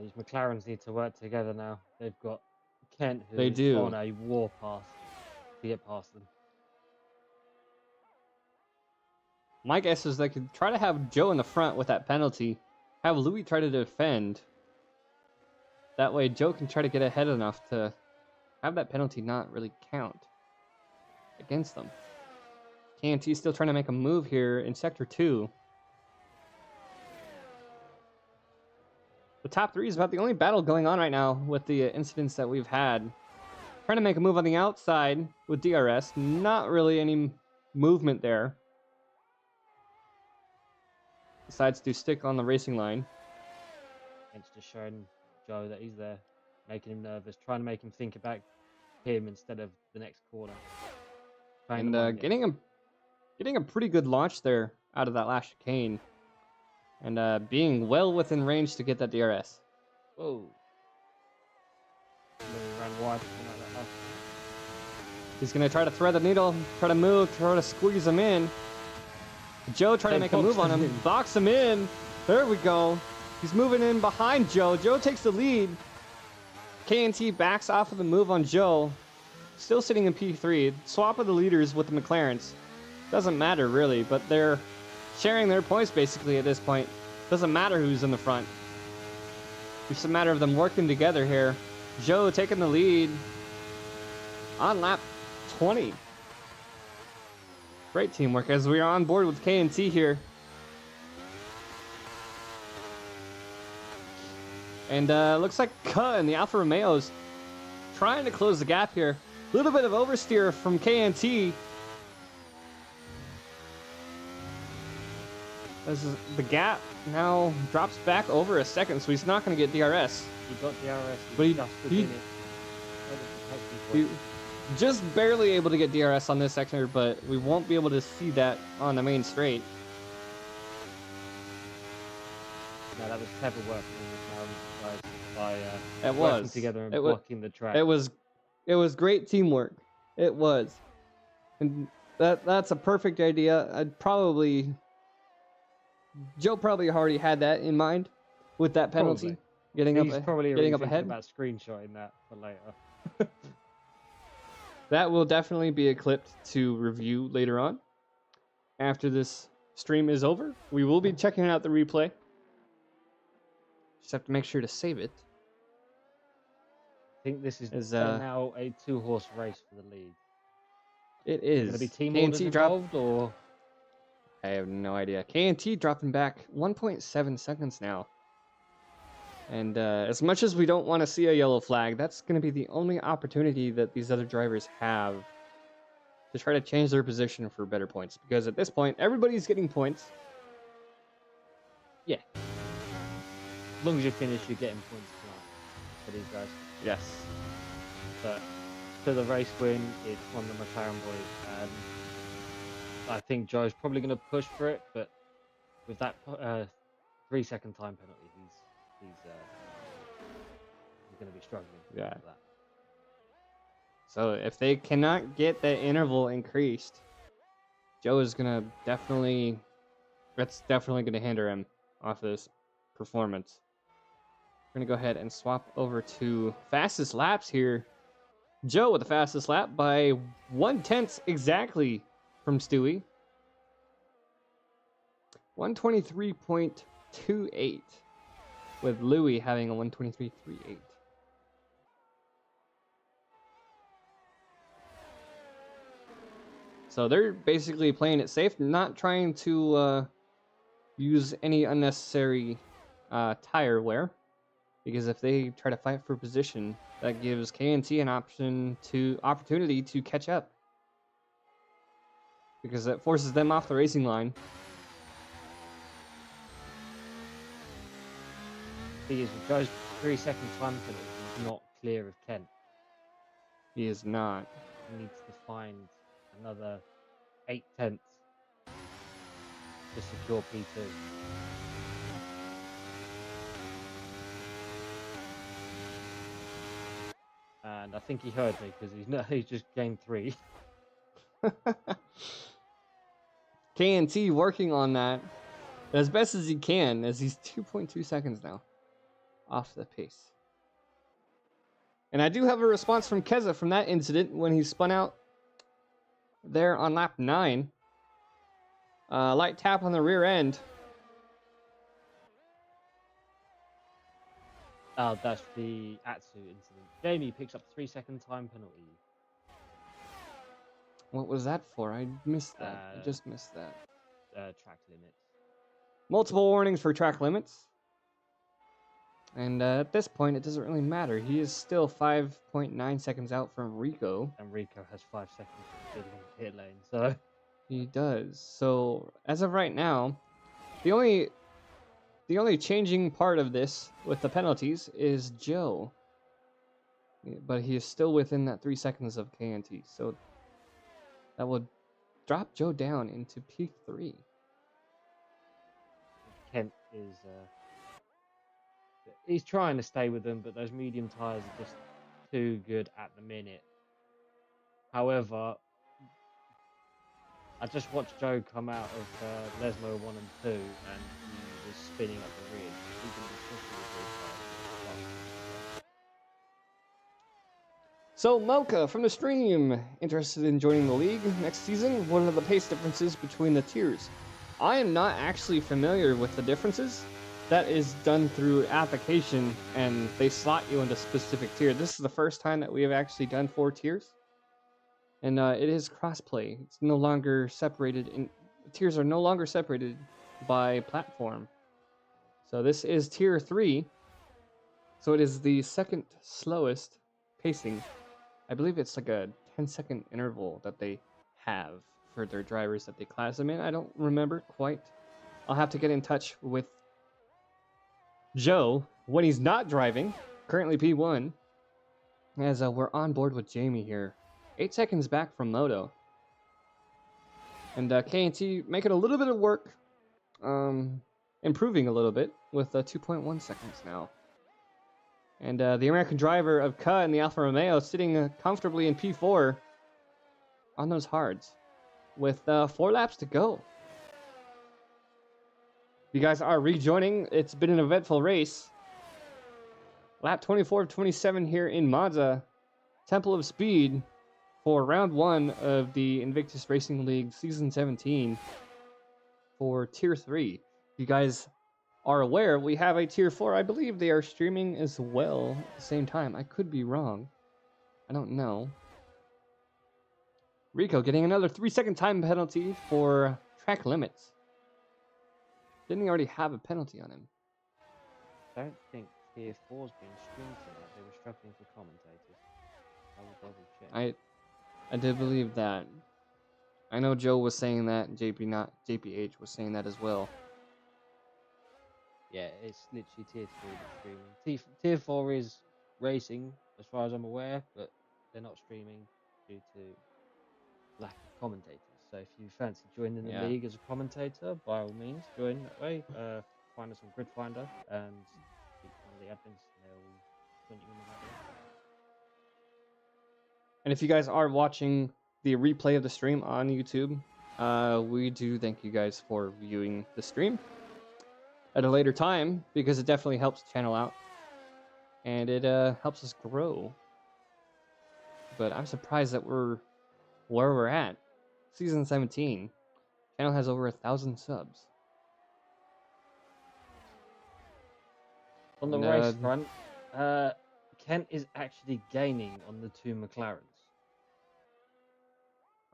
These McLarens need to work together now. They've got Kent who They do. on a warpath to get past them. My guess is they could try to have Joe in the front with that penalty. Have Louis try to defend. That way Joe can try to get ahead enough to have that penalty not really count against them. KNT still trying to make a move here in Sector 2. The top 3 is about the only battle going on right now with the incidents that we've had. Trying to make a move on the outside with DRS. Not really any movement there. Decides to stick on the racing line. It's just showing Joe that he's there, making him nervous, trying to make him think about him instead of the next corner. And getting a pretty good launch there out of that last chicane. and being well within range to get that DRS. Whoa. Ran wide. He's going to try to thread the needle, try to move, try to squeeze him in. Joe trying to make a move on him, box him in. There we go. He's moving in behind Joe. Joe takes the lead. KNT backs off of the move on Joe. Still sitting in P3. Swap of the leaders with the McLarens. Doesn't matter really, but they're sharing their points basically at this point. Doesn't matter who's in the front. It's just a matter of them working together here. Joe taking the lead on lap 20. Great teamwork as we are on board with KNT here. And looks like Ka and the Alfa Romeos trying to close the gap here. A little bit of oversteer from KNT. As the gap now drops back over a second, so he's not going to get DRS. He got DRS, but he just barely able to get DRS on this sector, but we won't be able to see that on the main straight. No, that was clever work by it working was together and blocking the track. It was great teamwork. It was, and that's a perfect idea. Joe probably already had that in mind with that penalty. He's Probably getting up ahead. About screenshotting that for later. That will definitely be a clip to review later on. After this stream is over, we will be checking out the replay. Just have to make sure to save it. I think this is now a 2-horse race for the league. It is. Going to be team orders involved, or? I have no idea. KNT dropping back 1.7 seconds now. And as much as we don't want to see a yellow flag, that's going to be the only opportunity that these other drivers have to try to change their position for better points. Because at this point, everybody's getting points. Yeah. As long as you finish, you're getting points for these guys. Yes. But for the race win, it's one of the McLaren boys. And I think Joe's probably going to push for it, but with that 3-second time penalty, he's going to be struggling. Yeah. With that. So if they cannot get that interval increased, Joe is going to that's definitely going to hinder him off this performance. We're going to go ahead and swap over to fastest laps here. Joe with the fastest lap by 1/10 exactly from Stewie. 123.28 with Louis having a 123.38. So they're basically playing it safe, not trying to use any unnecessary tire wear, because if they try to fight for position, that gives KNT an opportunity to catch up, because that forces them off the racing line. He is Joe's 3-second time penalty is not clear of Kent. He is not. He needs to find another 8/10 to secure P2. And I think he heard me because he's just gained 3. KNT working on that as best as he can, as he's 2.2 seconds now off the pace. And I do have a response from Keza from that incident when he spun out there on lap 9. Light tap on the rear end. Oh, that's the Atsu incident. Jamie picks up 3-second time penalty. What was that for? I missed that. I just missed that. Track limits. Multiple warnings for track limits. And at this point, it doesn't really matter. He is still 5.9 seconds out from Rico. And Rico has 5 seconds to get in the pit lane, so... He does. So, as of right now, the only changing part of this with the penalties is Joe. But he is still within that 3 seconds of KNT. So, that would drop Joe down into P3. is he's trying to stay with them, but those medium tyres are just too good at the minute. However, I just watched Joe come out of Lesmo 1 and 2, and he was spinning up the rear. He's going to be pushing the rear tyres. So, Mocha from the stream, interested in joining the league next season? What are the pace differences between the tiers? I am not actually familiar with the differences. That is done through application, and they slot you into a specific tier. This is the first time that we have actually done 4 tiers. And it is crossplay. It's no longer separated. Tiers are no longer separated by platform. So this is tier 3. So it is the second slowest pacing. I believe it's like a 10-second interval that they have for their drivers that they class them in. I don't remember quite. I'll have to get in touch with Joe when he's not driving, currently P1, as we're on board with Jamie here. 8 seconds back from Moto. And KNT making a little bit of work, improving a little bit with 2.1 seconds now. And the American driver of KA and the Alfa Romeo sitting comfortably in P4 on those hards with 4 laps to go. You guys are rejoining. It's been an eventful race. Lap 24 of 27 here in Monza. Temple of Speed for round 1 of the Invictus Racing League Season 17 for Tier 3. If you guys are aware, we have a Tier 4. I believe they are streaming as well at the same time. I could be wrong. I don't know. Rico getting another 3-second time penalty for track limits. Didn't he already have a penalty on him? I don't think Tier 4's been streamed tonight. They were struggling for commentators. I will double check. I did believe that. I know Joe was saying that. JPH was saying that as well. Yeah, it's literally Tier 3 that's streaming. Tier 4 is racing, as far as I'm aware, but they're not streaming due to lack of commentators. So if you fancy joining the league as a commentator, by all means, join that way. Find us on Grid Finder and speak to one of the admins, and they'll point you in the right direction. And if you guys are watching the replay of the stream on YouTube, we do thank you guys for viewing the stream at a later time, because it definitely helps the channel out and it helps us grow. But I'm surprised that we're where we're at. Season 17. Channel has over 1,000 subs. On the race front, Kent is actually gaining on the 2 McLarens.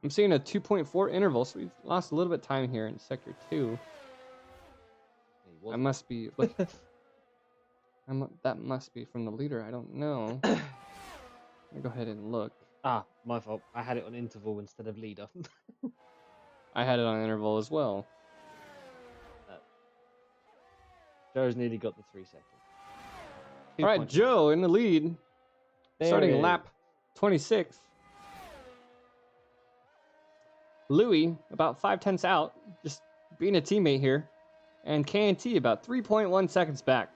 I'm seeing a 2.4 interval, so we've lost a little bit of time here in Sector 2. I must be... that must be from the leader. I don't know. Let me go ahead and look. Ah, my fault. I had it on interval instead of leader. I had it on interval as well. Joe's nearly got the 3 seconds. All right, Joe in the lead. Starting lap 26. Louis about 5/10 out, just being a teammate here. And KNT about 3.1 seconds back.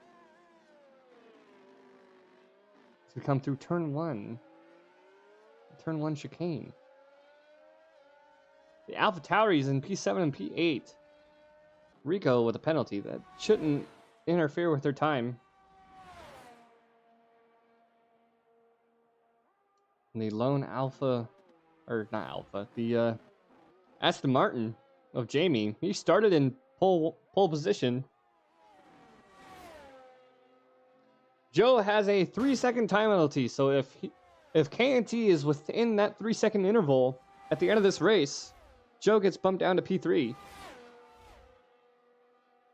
As we come through turn 1. Turn 1 chicane. The Alpha Tauris in P7 and P8. Rico with a penalty that shouldn't interfere with their time. And the lone Alpha, or not Alpha, the Aston Martin of Jamie. He started in pole position. Joe has a 3-second time penalty, so if KNT is within that 3-second interval at the end of this race, Joe gets bumped down to P3.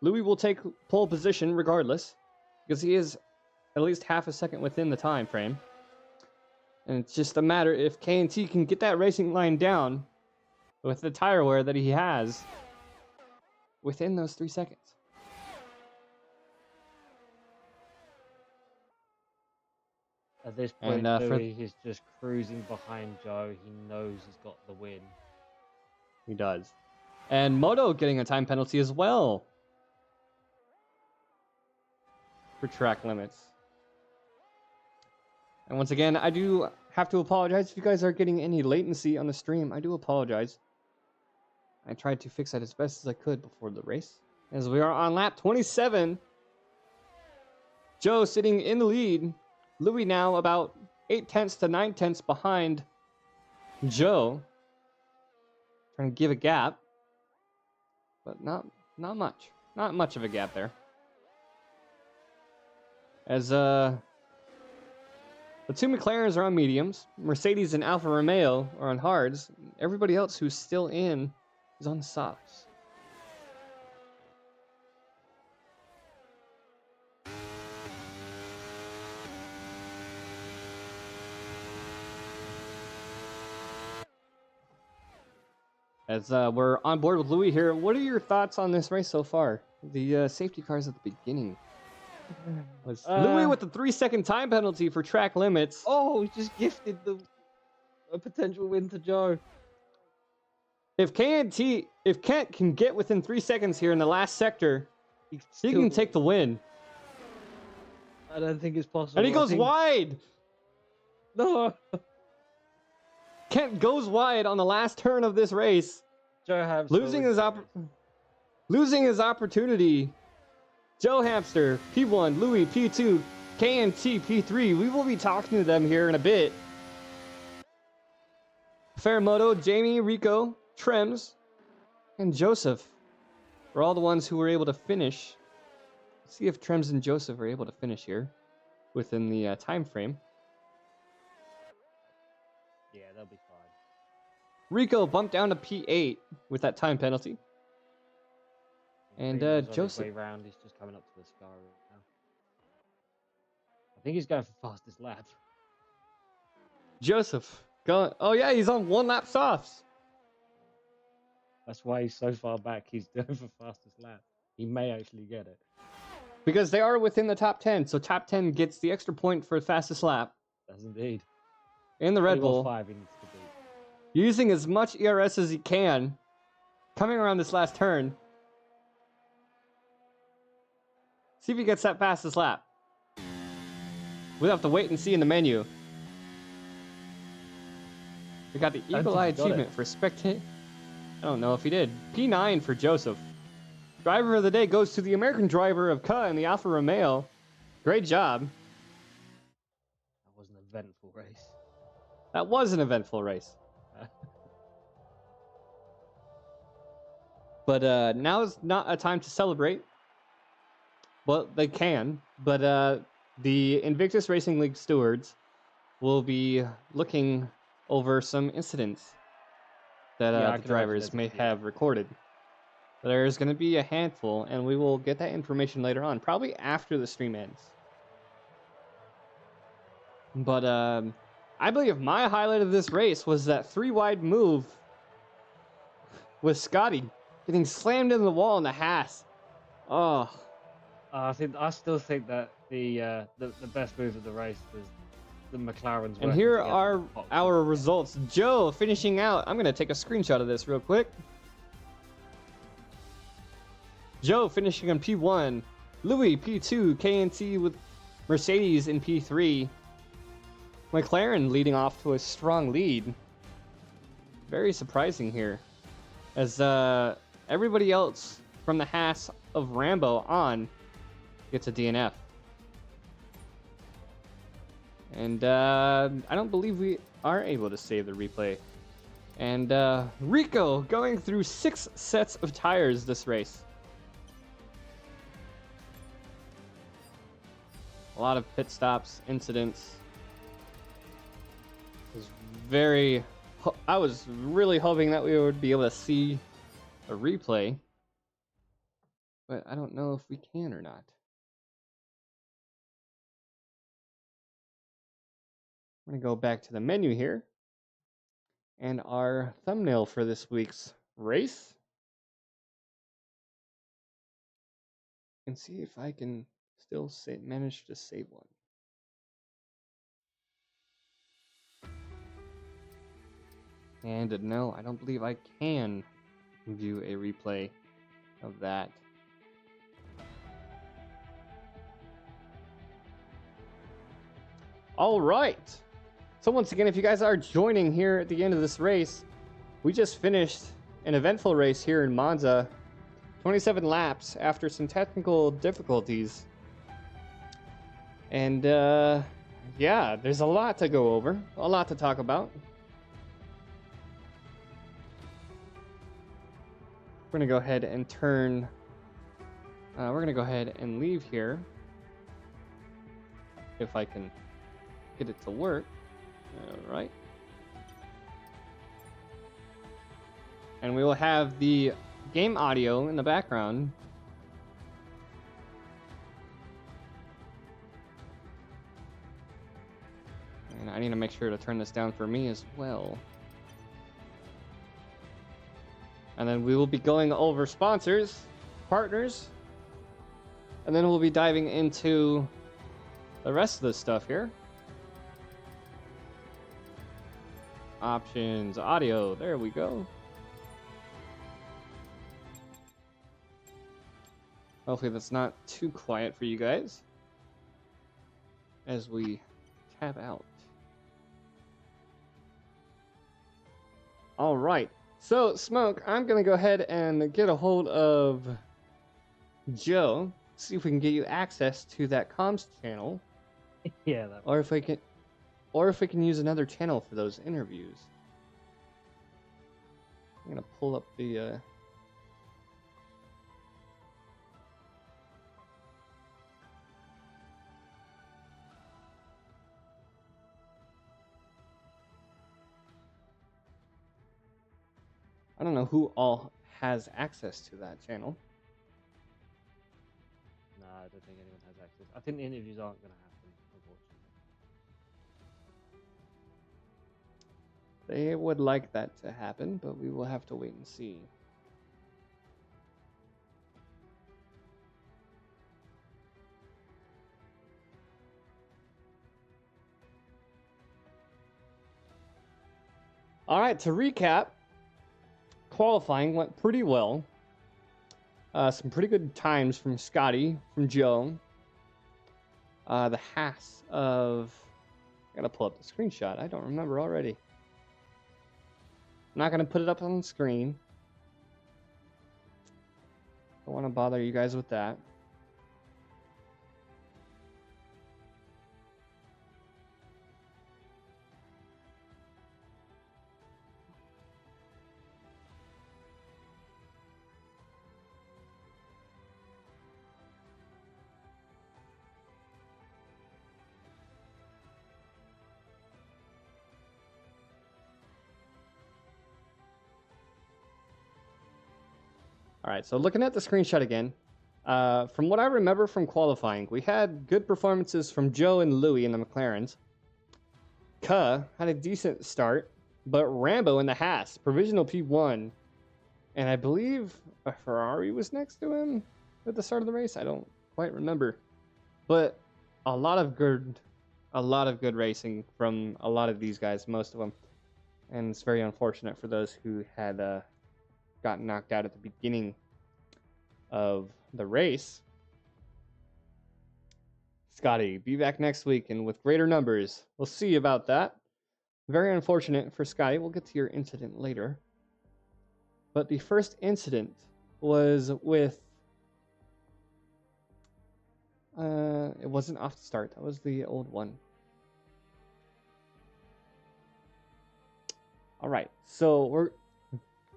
Louis will take pole position regardless, because he is at least half a second within the time frame. And it's just a matter if KNT can get that racing line down with the tire wear that he has within those 3 seconds. At this point, Louis is just cruising behind Joe. He knows he's got the win. He does. And Moto getting a time penalty as well. for track limits. And once again, I do have to apologize if you guys are getting any latency on the stream. I do apologize. I tried to fix that as best as I could before the race. As we are on lap 27. Joe sitting in the lead. Louis now about 0.8 to 0.9 behind Joe. Trying to give a gap. But not much. Not much of a gap there. As the two McLarens are on mediums. Mercedes and Alfa Romeo are on hards. Everybody else who's still in is on softs. As we're on board with Louis here, what are your thoughts on this race so far? The safety cars at the beginning. Louis with the 3-second time penalty for track limits. Oh, he just gifted a potential win to Joe. If Kent can get within 3 seconds here in the last sector, he can take the win. I don't think it's possible. And he goes wide. No. Kent goes wide on the last turn of this race. Joe Hamster losing his opportunity. Joe Hamster, P1, Louis, P2, KNT, P3. We will be talking to them here in a bit. Fairmoto, Jamie, Rico, Trems, and Joseph were all the ones who were able to finish. Let's see if Trems and Joseph are able to finish here within the time frame. Yeah, they'll be fine. Rico bumped down to P8 with that time penalty. And Joseph. Way round, he's just coming up to the scar right now. I think he's going for fastest lap. Joseph going. Oh yeah, he's on 1 lap softs. That's why he's so far back. He's going for fastest lap. He may actually get it. Because they are within the top 10, so top 10 gets the extra point for fastest lap. Does indeed. In the Red Bull. 5 he needs to beat. Using as much ERS as he can. Coming around this last turn. See if he gets that fastest lap. We'll have to wait and see in the menu. We got the Eagle Eye achievement for spectate. I don't know if he did. P9 for Joseph. Driver of the day goes to the American driver of KA in the Alfa Romeo. Great job. That was an eventful race. That was an eventful race. But now is not a time to celebrate. Well, they can, but the Invictus Racing League stewards will be looking over some incidents that the drivers may have recorded. There's going to be a handful, and we will get that information later on, probably after the stream ends. But I believe my highlight of this race was that 3-wide move with Scotty getting slammed into the wall in the Haas. Oh. I still think that the best move of the race was the McLaren's. And here are our results. Joe finishing out. I'm going to take a screenshot of this real quick. Joe finishing on P1. Louis P2. KNT with Mercedes in P3. McLaren leading off to a strong lead. Very surprising here. As everybody else from the Haas of Rambo on gets a DNF. And I don't believe we are able to save the replay. And Rico going through 6 sets of tires this race. A lot of pit stops, incidents. I was really hoping that we would be able to see a replay. But I don't know if we can or not. I'm going to go back to the menu here. And our thumbnail for this week's race. And see if I can still manage to save one. And no, I don't believe I can view a replay of that. All right. So once again, if you guys are joining here at the end of this race, we just finished an eventful race here in Monza. 27 laps after some technical difficulties. And yeah, there's a lot to go over, a lot to talk about. We're going to go ahead and turn... we're going to go ahead and leave here. If I can get it to work. All right. And we will have the game audio in the background. And I need to make sure to turn this down for me as well. And then we will be going over sponsors, partners, and then we'll be diving into the rest of the stuff here. Options, audio, there we go. Hopefully that's not too quiet for you guys as we tab out. All right. So, Smoke, I'm going to go ahead and get a hold of Joe, see if we can get you access to that comms channel. Yeah, that or if we can use another channel for those interviews. I'm going to pull up the I don't know who all has access to that channel. No, I don't think anyone has access. I think the interviews aren't going to happen, unfortunately. They would like that to happen, but we will have to wait and see. All right, to recap, qualifying went pretty well. Some pretty good times from Scotty, from Joe. The Haas of... I gotta pull up the screenshot. I don't remember already. I'm not gonna put it up on the screen. Don't want to bother you guys with that. All right, so looking at the screenshot again, from what I remember from qualifying, we had good performances from Joe and Louis in the McLarens. Kuh had a decent start, but Rambo in the Haas, provisional P1, and I believe a Ferrari was next to him at the start of the race. I don't quite remember, but a lot of good racing from a lot of these guys, most of them, and it's very unfortunate for those who had got knocked out at the beginning of the race. Scotty, be back next week and with greater numbers. We'll see about that. Very unfortunate for Scotty. We'll get to your incident later. But the first incident was with... it wasn't off the start. That was the old one. All right. So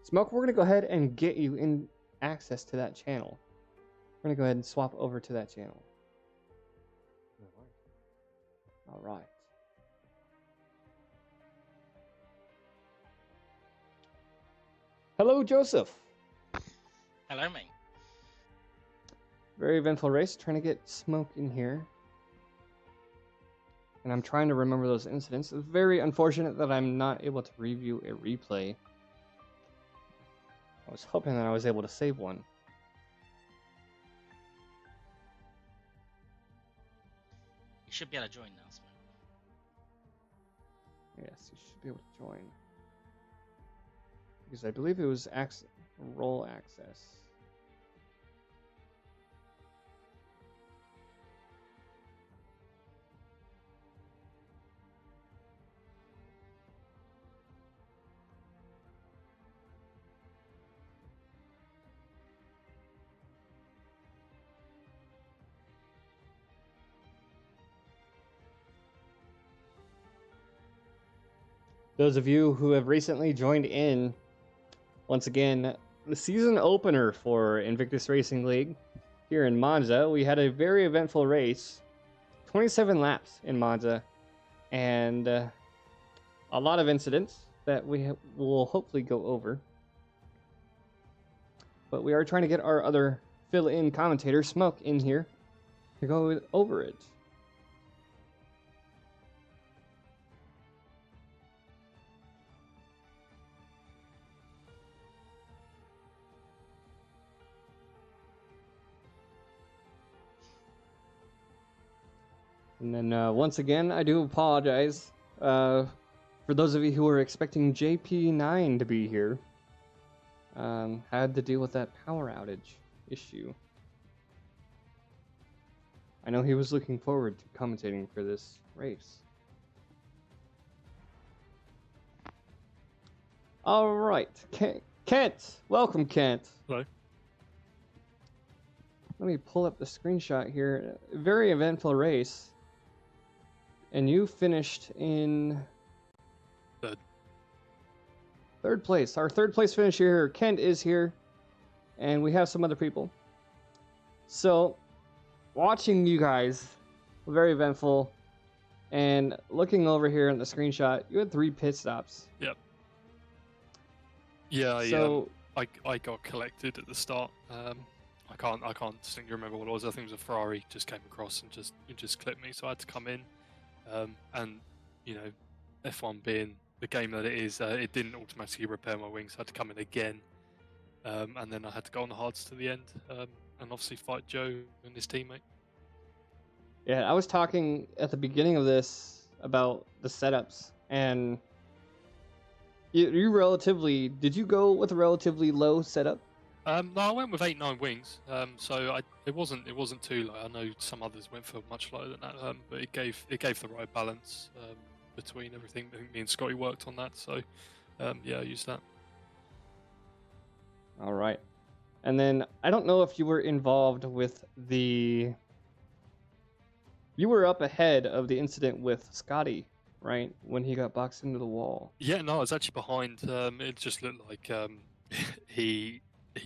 Smoke, we're going to go ahead and get you in access to that channel. We're going to go ahead and swap over to that channel. All right. Hello, Joseph. Hello, mate. Very eventful race. Trying to get Smoke in here. And I'm trying to remember those incidents. It's very unfortunate that I'm not able to review a replay. I was hoping that I was able to save one. You should be able to join now, Smoke. Yes, you should be able to join. Because I believe it was role access. those of you who have recently joined in, once again, the season opener for Invictus Racing League here in Monza. We had a very eventful race, 27 laps in Monza, and a lot of incidents that we will hopefully go over. But we are trying to get our other fill-in commentator, Smoke, in here to go over it. And then once again, I do apologize for those of you who were expecting JP9 to be here. Had to deal with that power outage issue. I know he was looking forward to commentating for this race. All right, Kent, welcome, Kent. Hello. Let me pull up the screenshot here. Very eventful race. And you finished in third place. Our third place finisher here, Kent, is here. And we have some other people. So, watching you guys, very eventful. And looking over here in the screenshot, you had 3 pit stops. Yep. Yeah, so, I got collected at the start. I can't distinctly remember what it was. I think it was a Ferrari just came across and just clipped me, so I had to come in. And you know, F1 being the game that it is, it didn't automatically repair my wings. I had to come in again, and then I had to go on the hards to the end, and obviously fight Joe and his teammate. Yeah, I was talking at the beginning of this about the setups, and you relatively, did you go with a relatively low setup? No, I went with 8-9 wings, so it wasn't too low. I know some others went for much lower than that, but it gave the right balance between everything. I think me and Scotty worked on that, so yeah, I used that. All right, and then I don't know if you were involved with you were up ahead of the incident with Scotty, right, when he got boxed into the wall. Yeah, no, I was actually behind. It just looked like he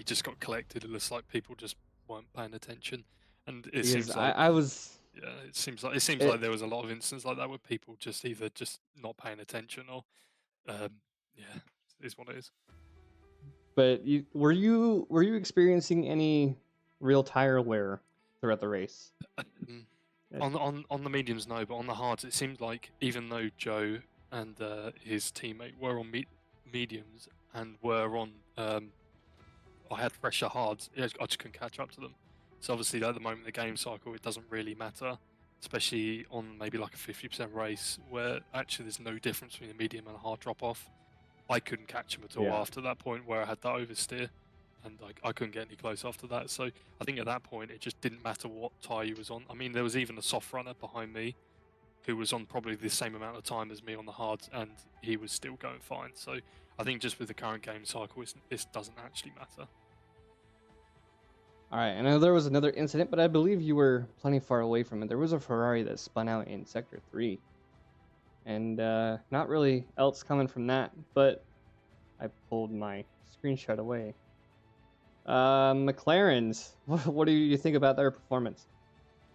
just got collected. It looks like people just weren't paying attention, and it seems like I was. Yeah, it seems like there was a lot of instances like that where people just either just not paying attention or, yeah, it is what it is. But were you experiencing any real tire wear throughout the race? On the mediums, no, but on the hards, it seemed like even though Joe and his teammate were on mediums and were on, I had fresher hards, I just couldn't catch up to them. So obviously at the moment in the game cycle, it doesn't really matter, especially on maybe like a 50% race where actually there's no difference between a medium and a hard drop off. I couldn't catch him at all after that point where I had that oversteer, and I couldn't get any close after that. So I think at that point it just didn't matter what tyre you was on. I mean, there was even a soft runner behind me who was on probably the same amount of time as me on the hards, and he was still going fine. So I think just with the current game cycle, this doesn't actually matter. All right, I know there was another incident, but I believe you were plenty far away from it. There was a Ferrari that spun out in Sector 3. And not really else coming from that, but I pulled my screenshot away. McLaren's, what do you think about their performance?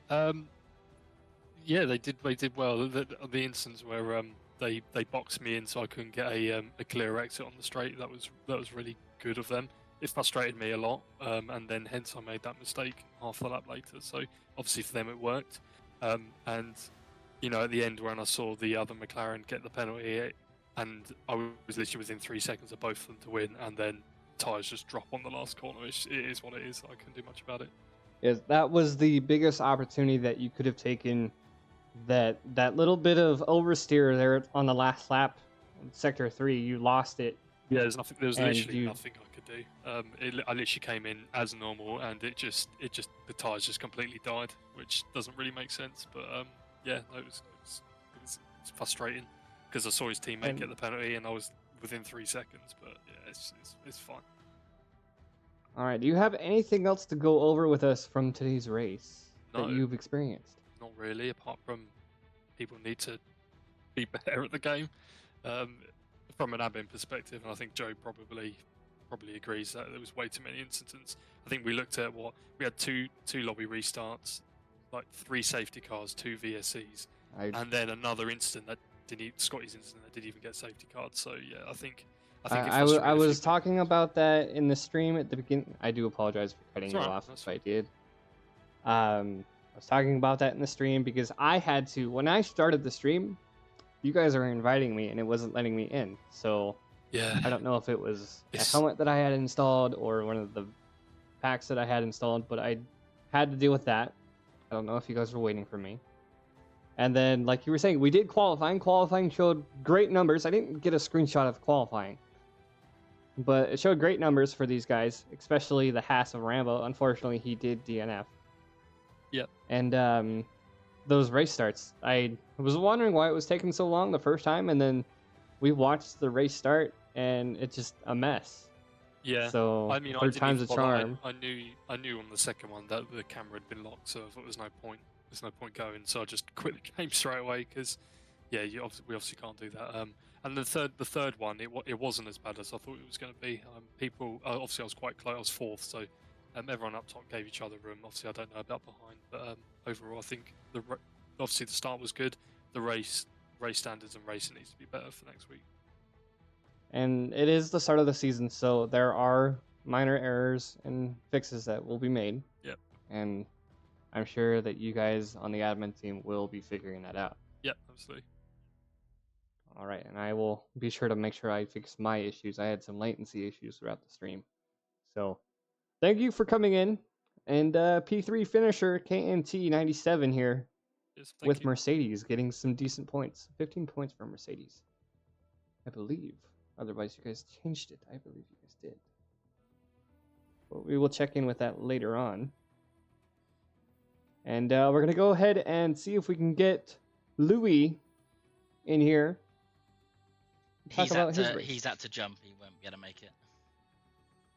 Yeah, they did well. The instance where they boxed me in so I couldn't get a clear exit on the straight, that was really good of them. It frustrated me a lot, and then hence I made that mistake half the lap later. So obviously for them it worked, and you know, at the end when I saw the other McLaren get the penalty, and I was literally within 3 seconds of both of them to win, and then tyres just drop on the last corner. It is what it is. I couldn't do much about it. Yes, that was the biggest opportunity that you could have taken. That little bit of oversteer there on the last lap, Sector 3, you lost it. Yeah, there was literally nothing I could do. I literally came in as normal, and the tyres just completely died, which doesn't really make sense. But yeah, no, it was frustrating because I saw his teammate get the penalty, and I was within 3 seconds. But yeah, it's fine. All right. Do you have anything else to go over with us from today's race that you've experienced? Not really, apart from people need to be better at the game. from an admin perspective, and I think Joe probably agrees that there was way too many incidents. I think we looked at we had two lobby restarts, like 3 safety cars, 2 VSCs, and then another incident that Scotty's incident that didn't even get safety cards. So yeah, I think I was talking about that in the stream at the beginning. I do apologize for cutting you off if I did. I was talking about that in the stream because I had to, when I started the stream, you guys were inviting me and it wasn't letting me in. So yeah, I don't know if it was a helmet that I had installed or one of the packs that I had installed, but I had to deal with that. I don't know if you guys were waiting for me. And then, like you were saying, we did qualifying. Qualifying showed great numbers. I didn't get a screenshot of qualifying, but it showed great numbers for these guys, especially the Haas of Rambo. Unfortunately, he did DNF. Yep. And those race starts, I was wondering why it was taking so long the first time, and then we watched the race start, and it's just a mess. Yeah. So I mean, third time's a charm. I knew on the second one that the camera had been locked, so I thought there's no point going. So I just quit the game straight away because, yeah, we obviously can't do that. And the third one, it wasn't as bad as I thought it was going to be. People, obviously I was quite close. I was fourth, so everyone up top gave each other room. Obviously I don't know about behind, but overall I think obviously the start was good. The race standards and racing needs to be better for next week. And it is the start of the season, so there are minor errors and fixes that will be made. Yep. And I'm sure that you guys on the admin team will be figuring that out. Yep, absolutely. All right, and I will be sure to make sure I fix my issues. I had some latency issues throughout the stream. So thank you for coming in. And P3 finisher KNT97 here with Mercedes getting some decent points. 15 points for Mercedes, I believe. Otherwise, you guys changed it. I believe you guys did. But we will check in with that later on. And we're going to go ahead and see if we can get Louis in here. He's had to jump. He won't be able to make it.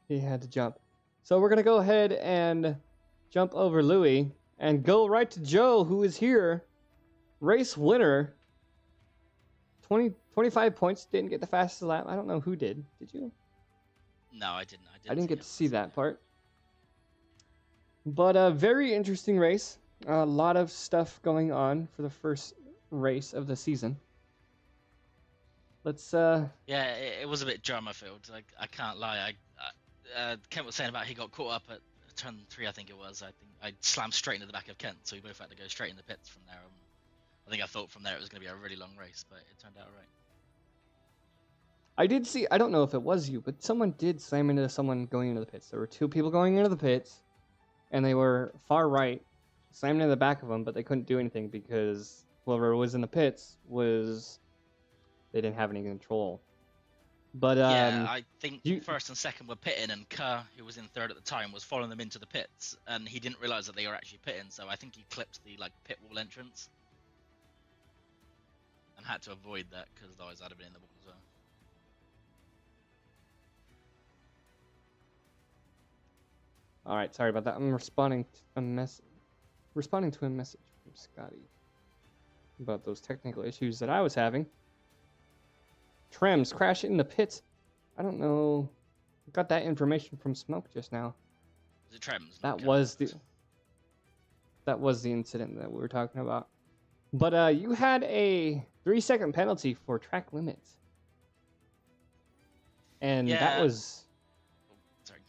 He had to jump. So we're going to go ahead and jump over Louis and go right to Joe, who is here. Race winner. 25 points, didn't get the fastest lap. I don't know who did. Did you? No, I didn't. I didn't get to see that part. But a very interesting race. A lot of stuff going on for the first race of the season. Let's Yeah, it was a bit drama-filled. Like, I can't lie. Kent was saying about he got caught up at turn 3, I think it was. I think I slammed straight into the back of Kent, so we both had to go straight in the pits from there. I thought from there it was going to be a really long race, but it turned out right. I did see, I don't know if it was you, but someone did slam into someone going into the pits. There were 2 people going into the pits, and they were far right, slammed into the back of them, but they couldn't do anything because whoever was in the pits they didn't have any control. But yeah, I think first and second were pitting, and Kerr, who was in third at the time, was following them into the pits, and he didn't realize that they were actually pitting, so I think he clipped the pit wall entrance. And had to avoid that because otherwise I'd have been in the wall as well. All right, sorry about that. I'm responding to a message from Scotty about those technical issues that I was having. Trems crash in the pits. I don't know. I got that information from Smoke just now. Was it Trems? That was the incident that we were talking about. But you had a 3-second penalty for track limits. And that was... Sorry.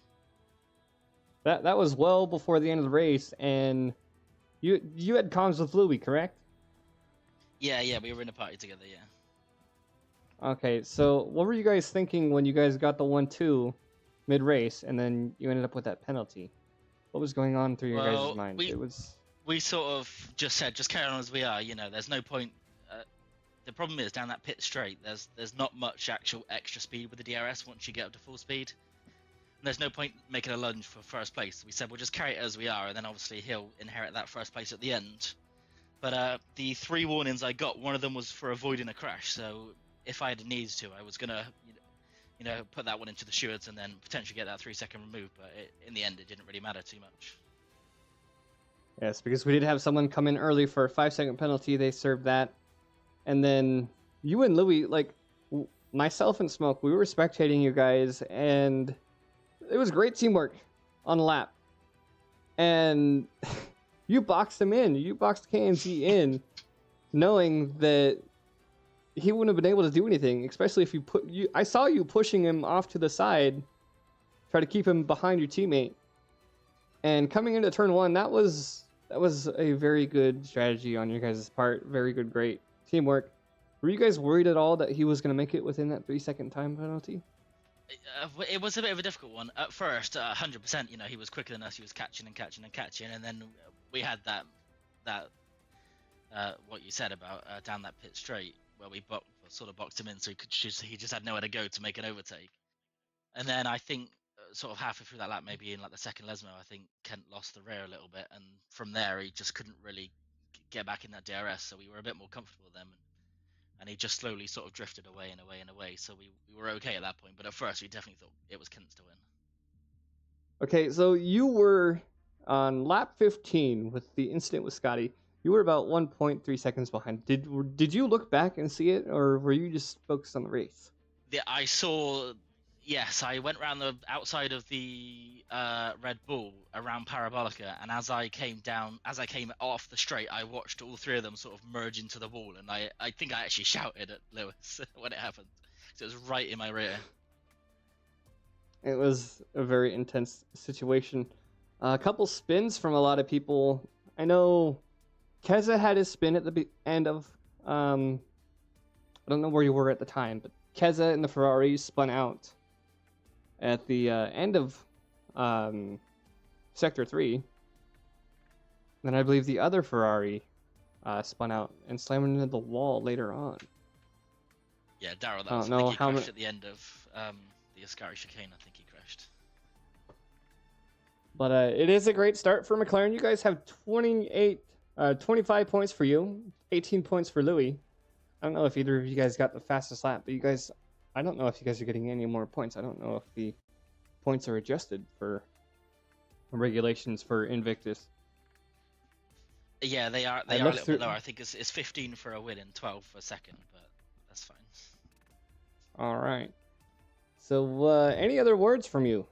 That was well before the end of the race, and you had comms with Louis, correct? Yeah, we were in a party together, yeah. Okay, so what were you guys thinking when you guys got the 1-2 mid-race, and then you ended up with that penalty? What was going on through your guys' minds? We sort of just said, just carry on as we are, there's no point. The problem is, down that pit straight, there's not much actual extra speed with the DRS once you get up to full speed. And there's no point making a lunge for first place. We said we'll just carry it as we are, and then obviously he'll inherit that first place at the end. But the 3 warnings I got, one of them was for avoiding a crash, so if I had needs to, I was going to, put that one into the stewards and then potentially get that 3-second remove, but in the end, it didn't really matter too much. Yes, because we did have someone come in early for a 5-second penalty. They served that. And then you and Louis, myself and Smoke, we were spectating you guys, and it was great teamwork on the lap. And you boxed him in. You boxed KNZ in, knowing that he wouldn't have been able to do anything, especially if you put you. I saw you pushing him off to the side, try to keep him behind your teammate. And coming into turn one, that was a very good strategy on your guys' part. Very good, great teamwork. Were you guys worried at all that he was going to make it within that 3-second time penalty? It was a bit of a difficult one at first. 100%, you know, he was quicker than us. He was catching, and then we had that what you said about down that pit straight where we sort of boxed him in, so he just had nowhere to go to make an overtake. And then I think sort of halfway through that lap, maybe in like the second Lesmo, I think Kent lost the rear a little bit, and from there he just couldn't really get back in that DRS. So we were a bit more comfortable with them. And he just slowly sort of drifted away and away and away. So we were okay at that point. But at first, we definitely thought it was Kent's to win. Okay, so you were on lap 15 with the incident with Scotty. You were about 1.3 seconds behind. Did you look back and see it, or were you just focused on the race? I saw. Yes, I went around the outside of the Red Bull around Parabolica, and as I came off the straight, I watched all three of them sort of merge into the wall, and I think I actually shouted at Lewis when it happened, because it was right in my rear. It was a very intense situation. A couple spins from a lot of people. I know Keza had his spin at the end of, I don't know where you were at the time, but Keza and the Ferrari spun out at the end of Sector 3. Then I believe the other Ferrari spun out and slammed into the wall later on. Yeah, Daryl, I think he crashed at the end of the Ascari chicane. I think he crashed. But it is a great start for McLaren. You guys have 25 points for you, 18 points for Louis. I don't know if either of you guys got the fastest lap, but you guys, I don't know if you guys are getting any more points. I don't know if the points are adjusted for regulations for Invictus. Yeah, they are. They are a little bit lower. I think it's 15 for a win and 12 for a second, but that's fine. All right. So, any other words from you?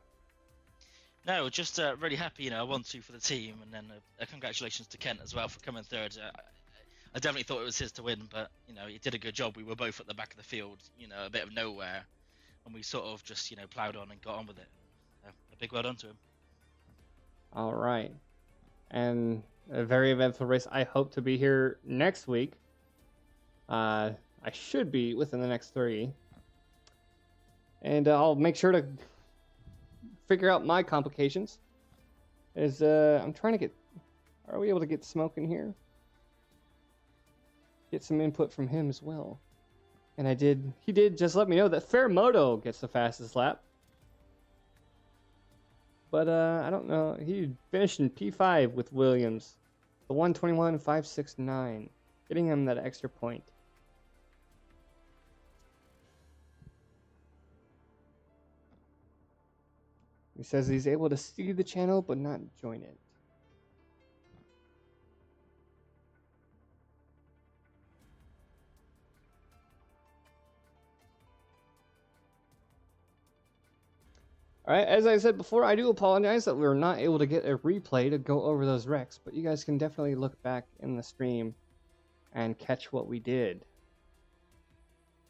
No, just really happy. You know, 1-2 for the team, and then congratulations to Kent as well for coming third. I definitely thought it was his to win, but you know, he did a good job. We were both at the back of the field, you know, a bit of nowhere, and we sort of just, you know, ploughed on and got on with it. A big well done to him. All right, and a very eventful race. I hope to be here next week. I should be within the next 3, and I'll make sure to figure out my complications. I'm trying to get. Are we able to get Smoke in here? Get some input from him as well. And he did just let me know that Fairmoto gets the fastest lap. But I don't know, he finished in P5 with Williams. The 121.569, getting him that extra point. He says he's able to see the channel but not join it. Alright, as I said before, I do apologize that we were not able to get a replay to go over those wrecks, but you guys can definitely look back in the stream and catch what we did.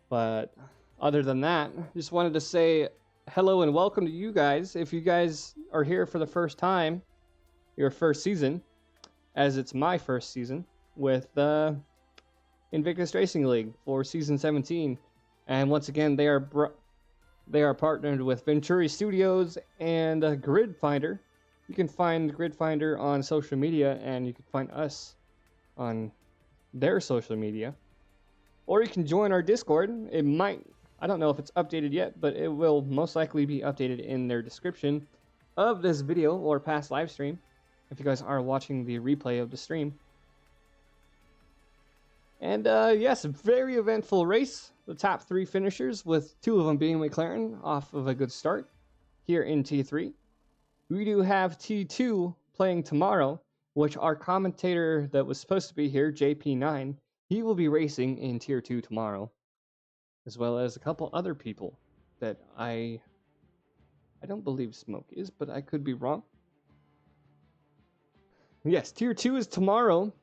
But other than that, just wanted to say hello and welcome to you guys. If you guys are here for the first time, your first season, as it's my first season with Invictus Racing League for Season 17. And once again, they are partnered with Venturi Studios and Grid Finder. You can find Grid Finder on social media, and you can find us on their social media. Or you can join our Discord. It might, I don't know if it's updated yet, but it will most likely be updated in their description of this video or past live stream, if you guys are watching the replay of the stream. And yes, a very eventful race. The top 3 finishers, with 2 of them being McLaren, off of a good start here in T3. We do have T2 playing tomorrow, which our commentator that was supposed to be here, JP9, he will be racing in Tier 2 tomorrow. as well as a couple other people that I don't believe Smoke is, but I could be wrong. Yes, Tier 2 is tomorrow.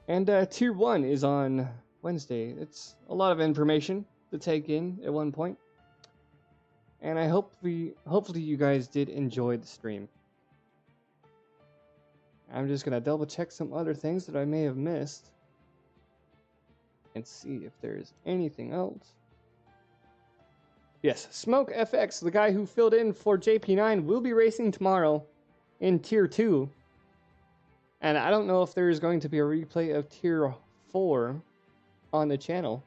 And Tier 1 is on Wednesday. It's a lot of information to take in at one point. And I hopefully you guys did enjoy the stream. I'm just going to double check some other things that I may have missed. And see if there's anything else. Yes, Smoke FX, the guy who filled in for JP9, will be racing tomorrow in Tier 2. And I don't know if there is going to be a replay of Tier 4 on the channel.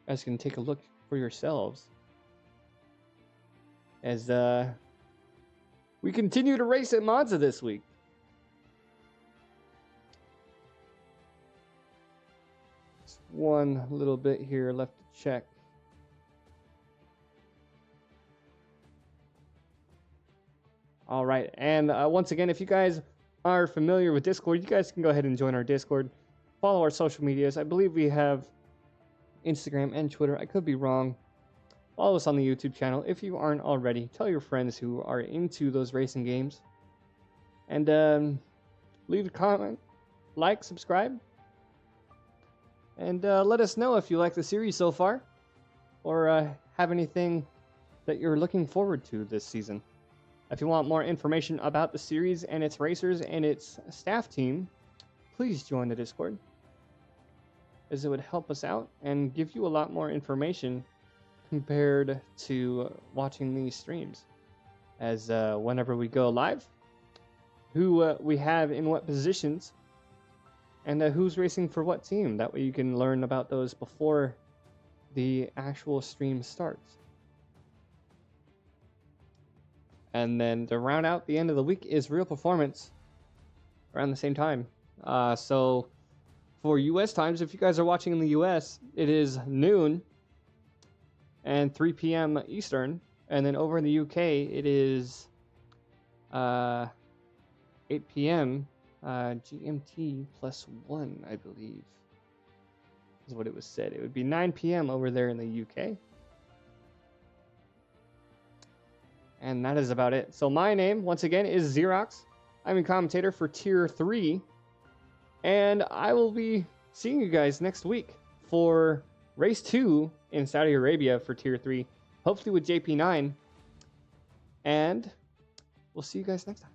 You guys can take a look for yourselves. As we continue to race at Monza this week. Just one little bit here left to check. All right, and once again, if you guys are familiar with Discord, you guys can go ahead and join our Discord. Follow our social medias. I believe we have Instagram and Twitter. I could be wrong. Follow us on the YouTube channel if you aren't already. Tell your friends who are into those racing games. And leave a comment, like, subscribe. And let us know if you like the series so far. Or have anything that you're looking forward to this season. If you want more information about the series and its racers and its staff team, please join the Discord, as it would help us out and give you a lot more information compared to watching these streams. As whenever we go live, who we have in what positions, and who's racing for what team. That way you can learn about those before the actual stream starts. And then to round out the end of the week is Real Performance around the same time. So for US times, if you guys are watching in the US, it is noon and 3 p.m. Eastern. And then over in the UK, it is 8 p.m. GMT +1, I believe, is what it was said. It would be 9 p.m. over there in the UK. And that is about it. So my name, once again, is Xerox. I'm a commentator for Tier 3. And I will be seeing you guys next week for Race 2 in Saudi Arabia for Tier 3. Hopefully with JP9. And we'll see you guys next time.